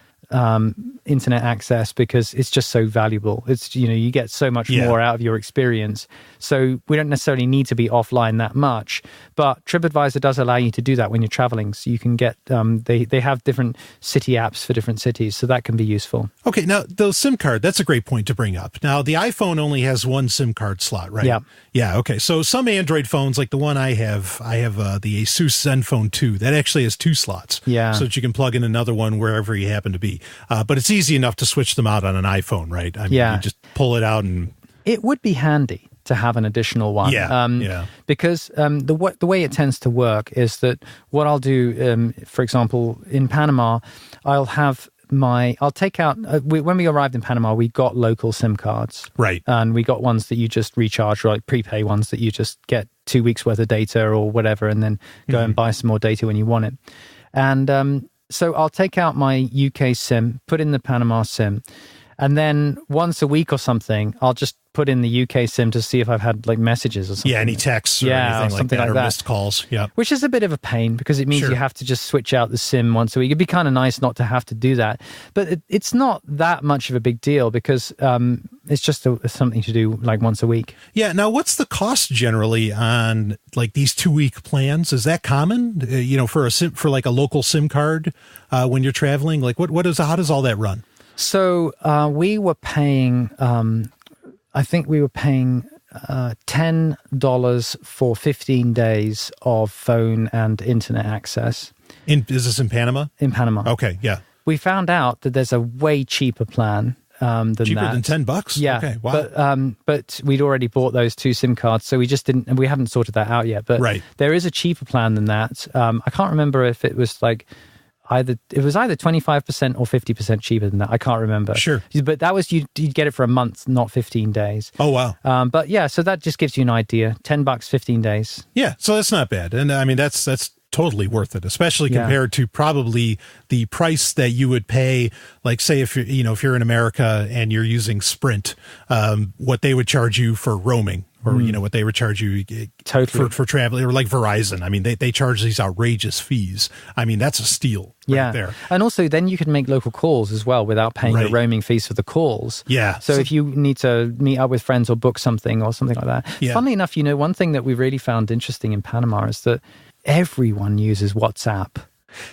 internet access because it's just so valuable. It's you get so much more out of your experience. So we don't necessarily need to be offline that much. But TripAdvisor does allow you to do that when you're traveling. So you can get they have different city apps for different cities, so that can be useful. Okay, now the SIM card, that's a great point to bring up. Now the iPhone only has one SIM card slot, right? Yeah. Okay. So some Android phones, like the one I have the Asus ZenFone 2, that actually has 2 slots. Yeah. So that you can plug in another one wherever you happen to be. But it's easy enough to switch them out on an iPhone, right? You just pull it out and... It would be handy. to have an additional one. Because the way it tends to work is that what I'll do, for example, in Panama, I'll take out, when we arrived in Panama, we got local SIM cards. Right. And we got ones that you just recharge, or like prepay ones that you just get 2 weeks worth of data or whatever, and then go and buy some more data when you want it. And so I'll take out my UK SIM, put in the Panama SIM, and then once a week or something, I'll just put in the UK SIM to see if I've had like messages or something. Yeah, any texts or anything like that, or missed calls. Yeah. Which is a bit of a pain because it means you have to just switch out the SIM once a week. It'd be kind of nice not to have to do that. But it's not that much of a big deal because it's just something to do like once a week. Yeah. Now, what's the cost generally on like these 2-week plans? Is that common, for like a local SIM card when you're traveling? Like how does all that run? So we were paying, I think we were paying $10 for 15 days of phone and internet access. Is this in Panama? In Panama. Okay, yeah. We found out that there's a way cheaper plan than that. Cheaper than $10? Yeah. Okay, wow. But we'd already bought those 2 SIM cards, so we just didn't, and we haven't sorted that out yet. But there is a cheaper plan than that. I can't remember if it was like... Either 25% or 50% cheaper than that. I can't remember. Sure. But that was, you'd get it for a month, not 15 days. Oh, wow. But yeah, so that just gives you an idea. $10, 15 days. Yeah, so that's not bad. And I mean, that's totally worth it, especially compared to probably the price that you would pay, like say if you're in America and you're using Sprint, what they would charge you for roaming. Or, what they would charge you for traveling, or like Verizon. I mean, they charge these outrageous fees. I mean, that's a steal right there. And also then you can make local calls as well without paying the roaming fees for the calls. Yeah. So if you need to meet up with friends or book something or something like that. Yeah. Funnily enough, one thing that we really found interesting in Panama is that everyone uses WhatsApp.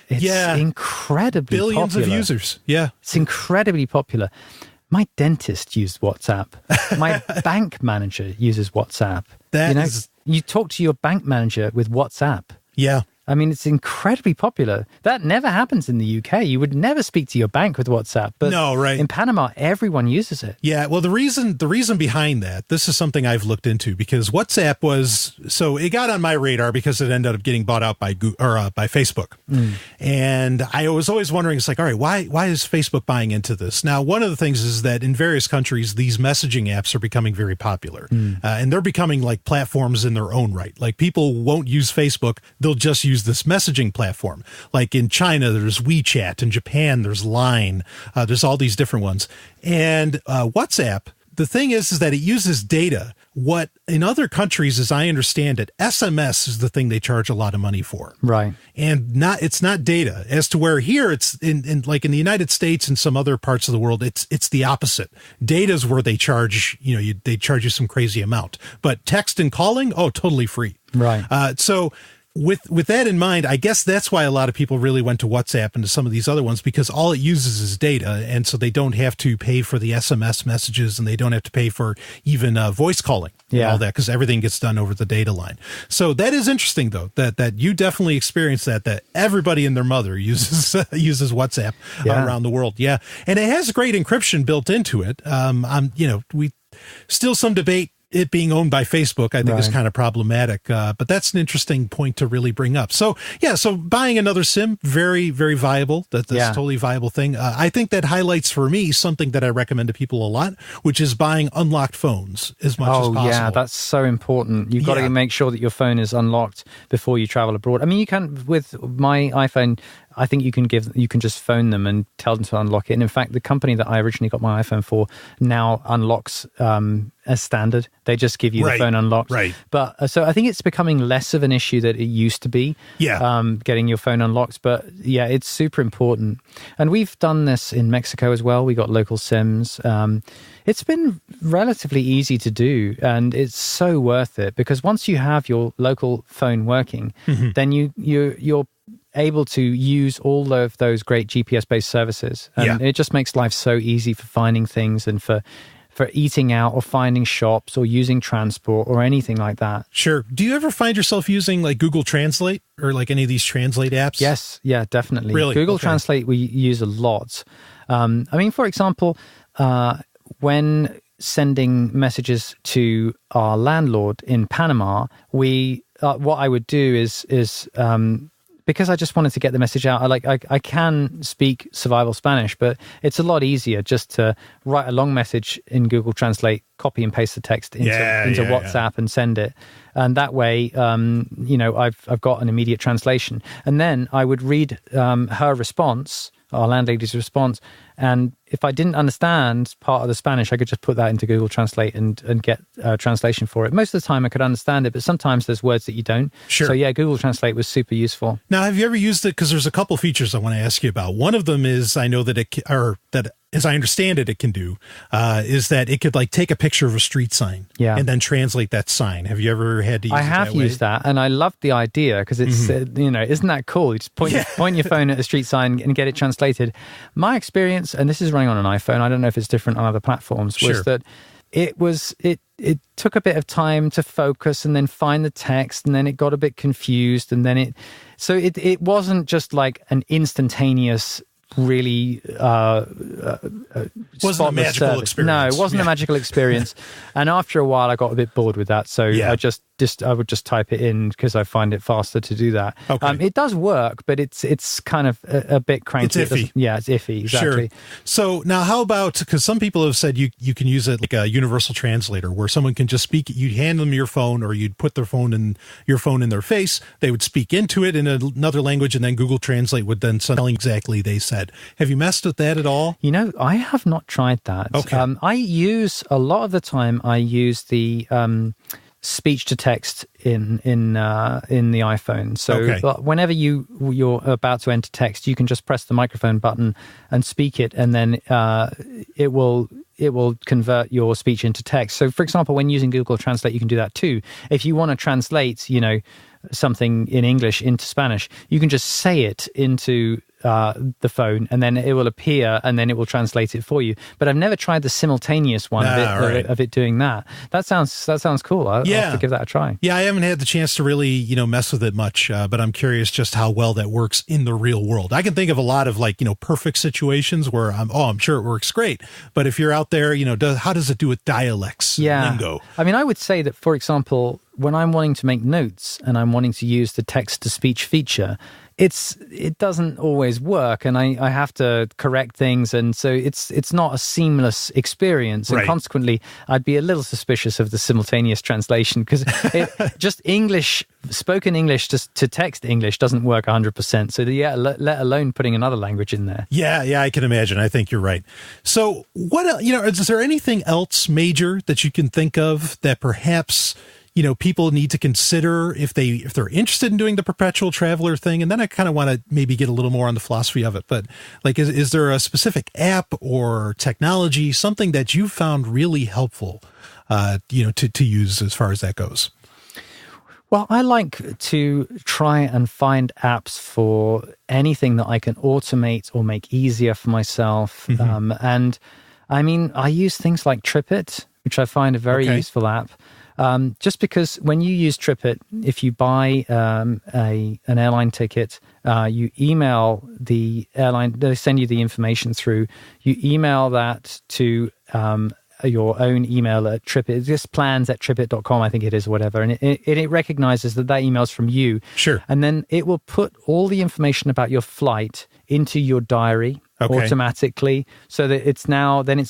It's incredibly Billions popular. of users. Yeah. It's incredibly popular. My dentist used WhatsApp. My bank manager uses WhatsApp. You talk to your bank manager with WhatsApp. Yeah. I mean, it's incredibly popular. That never happens in the UK. You would never speak to your bank with WhatsApp. But in Panama, everyone uses it. Yeah, well, the reason behind that, this is something I've looked into because WhatsApp it got on my radar because it ended up getting bought out by by Facebook. And I was always wondering, it's like, all right, why is Facebook buying into this? Now, one of the things is that in various countries, these messaging apps are becoming very popular. And they're becoming like platforms in their own right. Like people won't use Facebook. They'll just use this messaging platform. Like in China, there's WeChat. In Japan, there's Line. There's all these different ones. And WhatsApp, the thing is that it uses data. What in other countries, as I understand it, SMS is the thing they charge a lot of money for. Right. And it's not data. As to where here it's in like in the United States and some other parts of the world, it's the opposite. Data is where they charge, they charge you some crazy amount. But text and calling, totally free. Right. So with that in mind, I guess that's why a lot of people really went to WhatsApp and to some of these other ones, because all it uses is data. And so they don't have to pay for the SMS messages and they don't have to pay for even voice calling and all that, because everything gets done over the data line. So that is interesting, though, that you definitely experience that everybody and their mother uses WhatsApp around the world. Yeah. And it has great encryption built into it. We still some debate. It being owned by Facebook, I think, is kind of problematic. But that's an interesting point to really bring up. So, so buying another SIM, very, very viable. That's a totally viable thing. I think that highlights for me something that I recommend to people a lot, which is buying unlocked phones as much as possible. Oh, yeah, that's so important. You've got to make sure that your phone is unlocked before you travel abroad. I mean, you can, with my iPhone, I think you can just phone them and tell them to unlock it. And in fact, the company that I originally got my iPhone for now unlocks as standard. They just give you the phone unlocked. Right. But so I think it's becoming less of an issue that it used to be. Yeah. Getting your phone unlocked. But yeah, it's super important. And we've done this in Mexico as well. We got local SIMs. It's been relatively easy to do, and it's so worth it because once you have your local phone working, then you're able to use all of those great GPS-based services. And it just makes life so easy for finding things and for eating out or finding shops or using transport or anything like that. Sure. Do you ever find yourself using like Google Translate or like any of these translate apps? Yes. Yeah, definitely. Really? Google Translate we use a lot. I mean, for example, when sending messages to our landlord in Panama, what I would do is because I just wanted to get the message out. I can speak survival Spanish, but it's a lot easier just to write a long message in Google Translate, copy and paste the text into WhatsApp and send it. And that way, I've got an immediate translation. And then I would read her response, our landlady's response. And if I didn't understand part of the Spanish, I could just put that into Google Translate and get a translation for it. Most of the time I could understand it, but sometimes there's words that you don't. Sure. So yeah, Google Translate was super useful. Now, have you ever used it? Because there's a couple features I want to ask you about. One of them is, I know that as I understand it, it can do, is that it could like take a picture of a street sign and then translate that sign. Have you ever had to use it that way? I have used that, and I love the idea because it's, isn't that cool? You just point your phone at a street sign and get it translated. My experience, and this is running on an iPhone, I don't know if it's different on other platforms, was that it took a bit of time to focus and then find the text, and then it got a bit confused, and then it wasn't just like an instantaneous, really wasn't a magical experience. No, it wasn't a magical experience. And after a while I got a bit bored with that, so I would just type it in because I find it faster to do that. Okay. It does work, but it's kind of a bit cranky. It's iffy. It's iffy, exactly. Sure. So now how about, because some people have said you can use it like a universal translator where someone can just speak, you'd hand them your phone, or you'd put your phone in their face, they would speak into it in another language, and then Google Translate would then tell exactly they said. Have you messed with that at all? I have not tried that. Okay. I use the speech to text in the iPhone. So whenever you're about to enter text, you can just press the microphone button and speak it, and then it will convert your speech into text. So for example, when using Google Translate, you can do that too. If you want to translate, something in English into Spanish, you can just say it into the phone, and then it will appear, and then it will translate it for you. But I've never tried the simultaneous one of it doing that. That sounds cool. I'll have to give that a try. Yeah, I haven't had the chance to really mess with it much, but I'm curious just how well that works in the real world. I can think of a lot of perfect situations where I'm sure it works great. But if you're out there, how does it do with dialects, lingo? I mean, I would say that, for example, when I'm wanting to make notes and I'm wanting to use the text-to-speech feature, it doesn't always work, and I have to correct things, and so it's not a seamless experience, and consequently I'd be a little suspicious of the simultaneous translation, because just spoken English to text English doesn't work 100%. So let alone putting another language in there. Yeah, I can imagine. I think you're right. So what is there anything else major that you can think of that perhaps people need to consider if they're interested in doing the perpetual traveler thing? And then I kind of want to maybe get a little more on the philosophy of it. But is there a specific app or technology, something that you found really helpful, to use as far as that goes? Well, I like to try and find apps for anything that I can automate or make easier for myself. Mm-hmm. And I mean, I use things like TripIt, which I find a very useful app. Just because when you use TripIt, if you buy an airline ticket, you email the airline, they send you the information through, you email that to your own email at TripIt, just plans at tripit.com, I think it is, or whatever, and it recognizes that email's from you. Sure. And then it will put all the information about your flight into your diary automatically, so that it's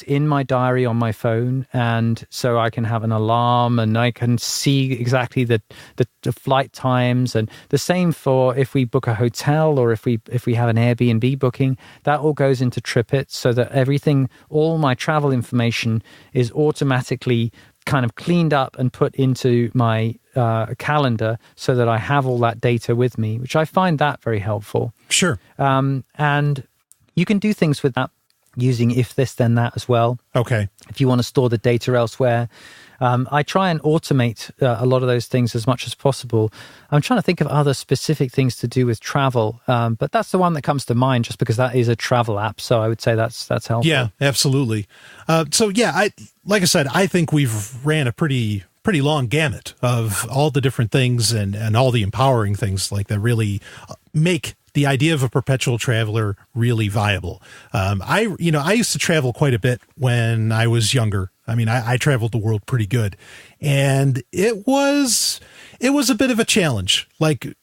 in my diary on my phone, and so I can have an alarm and I can see exactly the flight times, and the same for if we book a hotel or if we have an Airbnb booking, that all goes into TripIt, so that all my travel information is automatically kind of cleaned up and put into my calendar, so that I have all that data with me, which I find that very helpful. Sure. And you can do things with that using if this then that as well. Okay. If you want to store the data elsewhere. I try and automate a lot of those things as much as possible. I'm trying to think of other specific things to do with travel, but that's the one that comes to mind just because that is a travel app. So I would say that's helpful. Yeah, absolutely. Like I said, I think we've ran a pretty long gamut of all the different things and all the empowering things like that really make the idea of a perpetual traveler really viable. I used to travel quite a bit when I was younger. I mean, I traveled the world pretty good, and it was a bit of a challenge. Like,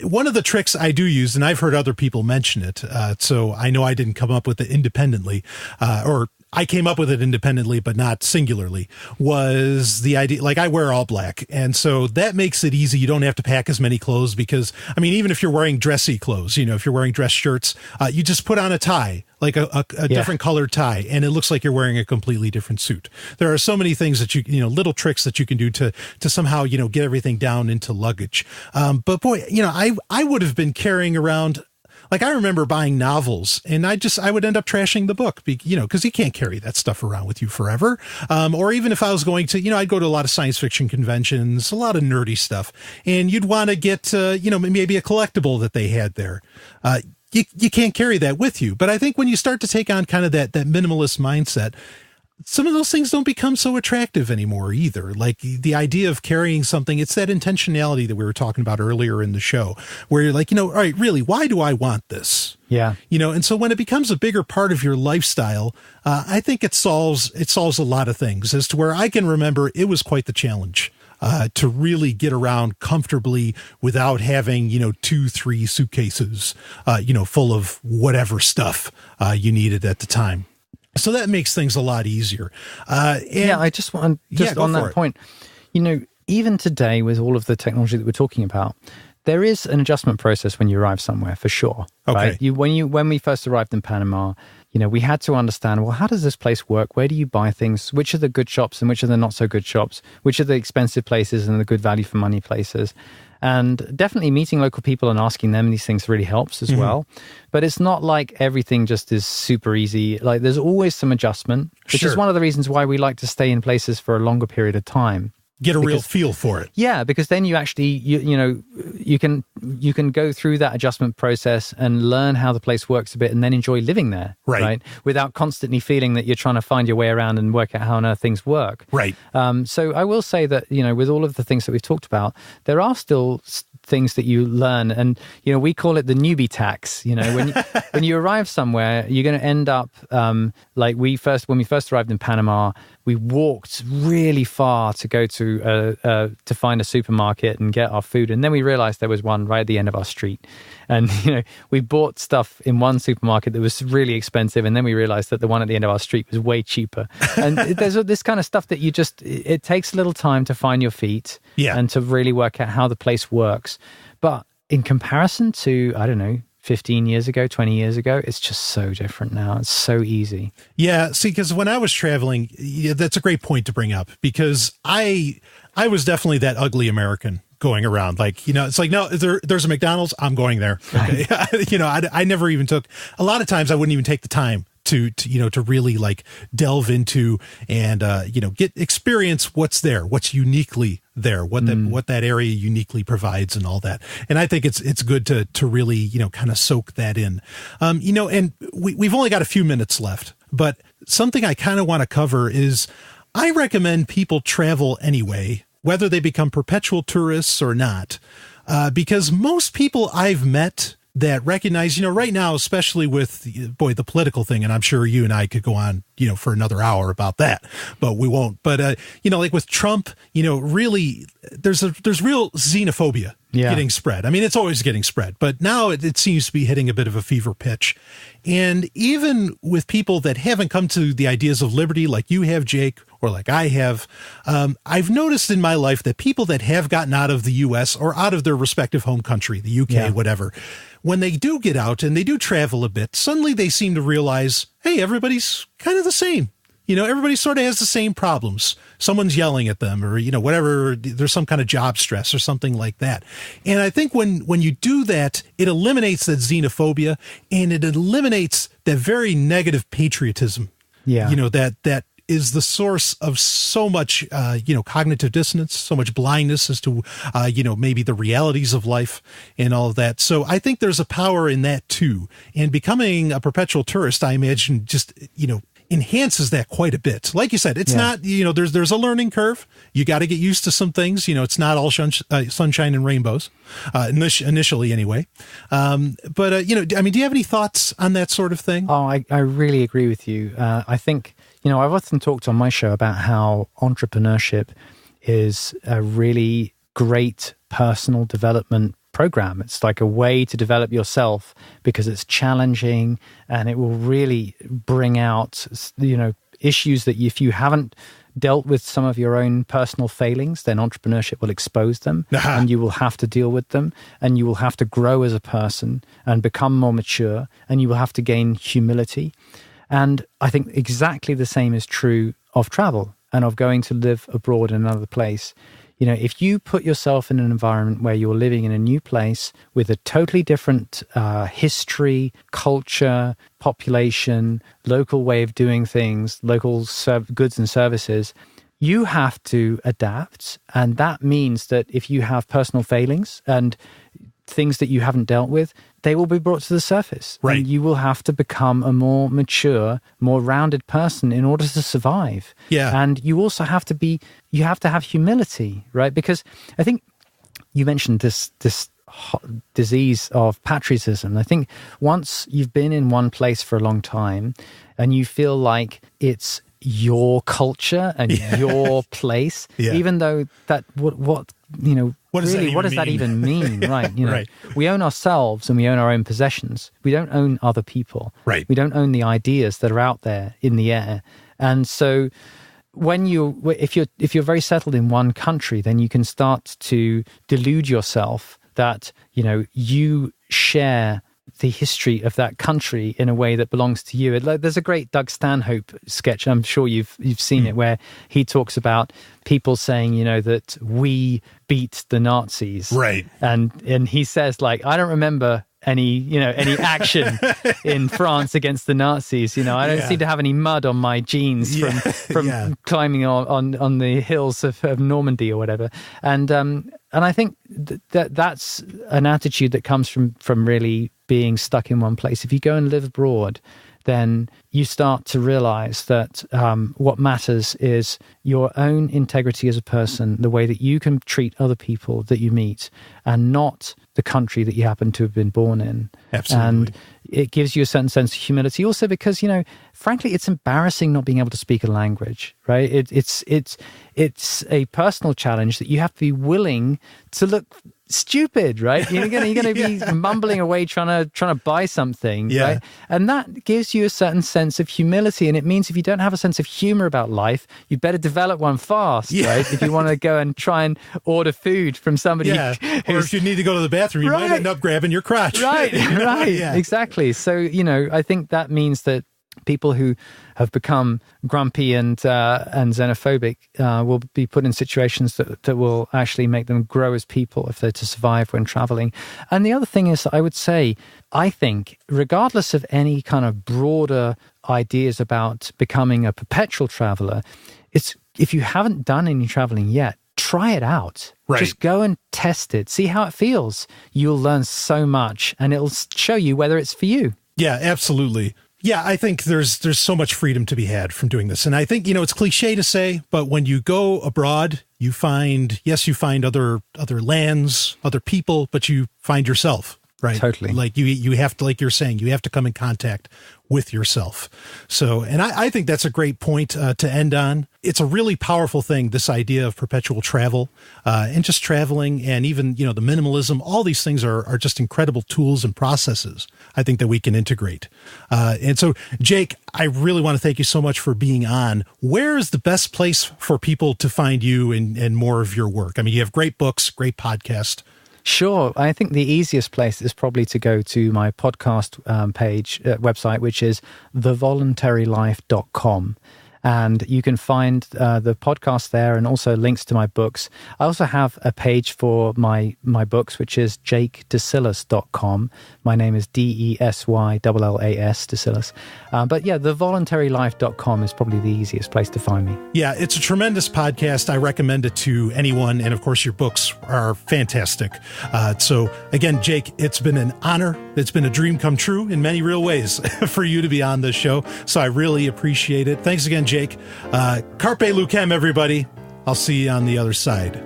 one of the tricks I do use, and I've heard other people mention it, so I know I didn't come up with it independently, or I came up with it independently, but not singularly, was the idea, like, I wear all black. And so that makes it easy. You don't have to pack as many clothes because, I mean, even if you're wearing dressy clothes, if you're wearing dress shirts, you just put on a tie, like a different colored tie, and it looks like you're wearing a completely different suit. There are so many things that little tricks that you can do to somehow, get everything down into luggage. But boy, I would have been carrying around, like, I remember buying novels, and I would end up trashing the book, because you can't carry that stuff around with you forever. Or even if I was going to, I'd go to a lot of science fiction conventions, a lot of nerdy stuff, and you'd want to get, maybe a collectible that they had there. You can't carry that with you. But I think when you start to take on kind of that minimalist mindset, some of those things don't become so attractive anymore either. Like the idea of carrying something, it's that intentionality that we were talking about earlier in the show, where you're like, all right, really, why do I want this? Yeah. And so when it becomes a bigger part of your lifestyle, I think it solves a lot of things, as to where I can remember it was quite the challenge. To really get around comfortably without having, 2-3 suitcases, full of whatever stuff you needed at the time. So that makes things a lot easier. I just want on that point, even today with all of the technology that we're talking about, there is an adjustment process when you arrive somewhere, for sure. Okay. Right? When we first arrived in Panama, we had to understand, well, how does this place work? Where do you buy things? Which are the good shops and which are the not so good shops? Which are the expensive places and the good value for money places? And definitely meeting local people and asking them these things really helps as well. But it's not like everything just is super easy. Like, there's always some adjustment, which is one of the reasons why we like to stay in places for a longer period of time. Get a real feel for it. Yeah, because then you actually, you can go through that adjustment process and learn how the place works a bit, and then enjoy living there, right? Without constantly feeling that you're trying to find your way around and work out how on earth things work. Right. So I will say that, with all of the things that we've talked about, there are still things that you learn, and we call it the newbie tax. When you arrive somewhere, you're going to end up like when we first arrived in Panama, we walked really far to go to find a supermarket and get our food, and then we realized there was one right at the end of our street, and we bought stuff in one supermarket that was really expensive, and then we realized that the one at the end of our street was way cheaper. And there's this kind of stuff that it takes a little time to find your feet, and to really work out how the place works. But in comparison to, I don't know, 15 years ago, 20 years ago, it's just so different now. It's so easy. Yeah. See, because when I was traveling, that's a great point to bring up, because I was definitely that ugly American going around. Like, it's like, no, there's a McDonald's, I'm going there. Okay. I never even took, a lot of times I wouldn't even take the time to really like delve into and, experience what's there, what's uniquely there, what that area uniquely provides and all that. And I think it's good to really, kind of soak that in. And we've only got a few minutes left, but something I kind of want to cover is I recommend people travel anyway, whether they become perpetual tourists or not, because most people I've met that recognize, right now, especially with the political thing, and I'm sure you and I could go on, for another hour about that, but we won't. But, like with Trump, really there's real xenophobia getting spread. I mean, it's always getting spread, but now it seems to be hitting a bit of a fever pitch. And even with people that haven't come to the ideas of liberty like you have, Jake, or like I have, I've noticed in my life that people that have gotten out of the U.S. or out of their respective home country, the UK, whatever, when they do get out and they do travel a bit, suddenly they seem to realize, hey, everybody's kind of the same. Everybody sort of has the same problems. Someone's yelling at them or, whatever, there's some kind of job stress or something like that. And I think when you do that, it eliminates that xenophobia and it eliminates that very negative patriotism. Yeah. That is the source of so much, cognitive dissonance, so much blindness as to, maybe the realities of life and all of that. So I think there's a power in that too. And becoming a perpetual tourist, I imagine, just, enhances that quite a bit. Like you said, it's not, there's a learning curve. You got to get used to some things. It's not all sunshine and rainbows, initially anyway. But do you have any thoughts on that sort of thing? Oh, I really agree with you. I think, I've often talked on my show about how entrepreneurship is a really great personal development program. It's like a way to develop yourself because it's challenging and it will really bring out, issues that if you haven't dealt with some of your own personal failings, then entrepreneurship will expose them and you will have to deal with them and you will have to grow as a person and become more mature and you will have to gain humility. And I think exactly the same is true of travel and of going to live abroad in another place. If you put yourself in an environment where you're living in a new place with a totally different history, culture, population, local way of doing things, local goods and services, you have to adapt. And that means that if you have personal failings and things that you haven't dealt with, they will be brought to the surface. Right. And you will have to become a more mature, more rounded person in order to survive. Yeah. And you also have to have humility, right? Because I think you mentioned this disease of patriotism. I think once you've been in one place for a long time and you feel like it's your culture and your place, even though that what does that even mean? Right. Right. We own ourselves and we own our own possessions. We don't own other people. Right. We don't own the ideas that are out there in the air. And so if you're very settled in one country, then you can start to delude yourself that, you share the history of that country in a way that belongs to you. There's a great Doug Stanhope sketch, I'm sure you've seen it, where he talks about people saying, that we beat the Nazis. Right. And he says, I don't remember any action in France against the Nazis. I don't seem to have any mud on my jeans from climbing on the hills of Normandy or whatever. And I think that's an attitude that comes from really being stuck in one place. If you go and live abroad, then you start to realize that what matters is your own integrity as a person, the way that you can treat other people that you meet, and not the country that you happen to have been born in. Absolutely. And it gives you a certain sense of humility also because, frankly, it's embarrassing not being able to speak a language, right? It's a personal challenge that you have to be willing to look stupid, right? You're gonna be mumbling away trying to buy something, right? And that gives you a certain sense of humility. And it means if you don't have a sense of humor about life, you better develop one fast, right? If you want to go and try and order food from somebody, or if you need to go to the bathroom, you might end up grabbing your crotch, right? Exactly. So I think that means that people who have become grumpy and xenophobic will be put in situations that will actually make them grow as people if they're to survive when traveling. And the other thing is, I think, regardless of any kind of broader ideas about becoming a perpetual traveler, it's if you haven't done any traveling yet, try it out. Right. Just go and test it. See how it feels. You'll learn so much and it'll show you whether it's for you. Yeah, absolutely. Yeah, I think there's so much freedom to be had from doing this. And I think, it's cliche to say, but when you go abroad, you find other lands, other people, but you find yourself, right? Totally. Like you have to, like you're saying, you have to come in contact with yourself. So, and I think that's a great point to end on. It's a really powerful thing, this idea of perpetual travel and just traveling, and even, the minimalism, all these things are just incredible tools and processes, I think, that we can integrate. And so, Jake, I really want to thank you so much for being on. Where is the best place for people to find you and more of your work? I mean, you have great books, great podcast. Sure. I think the easiest place is probably to go to my podcast website, which is thevoluntarylife.com. And you can find the podcast there and also links to my books. I also have a page for my books, which is jakedesyllas.com. My name is DESYLLAS, Desyllas. But yeah, thevoluntarylife.com is probably the easiest place to find me. Yeah, it's a tremendous podcast. I recommend it to anyone. And of course, your books are fantastic. So again, Jake, it's been an honor. It's been a dream come true in many real ways for you to be on this show. So I really appreciate it. Thanks again, Jake. Carpe Lucem, everybody. I'll see you on the other side.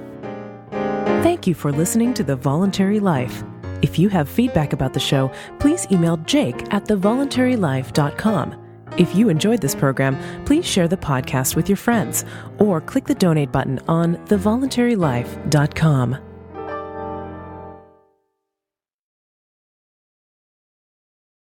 Thank you for listening to The Voluntary Life. If you have feedback about the show, please email Jake at thevoluntarylife.com. If you enjoyed this program, please share the podcast with your friends or click the donate button on thevoluntarylife.com.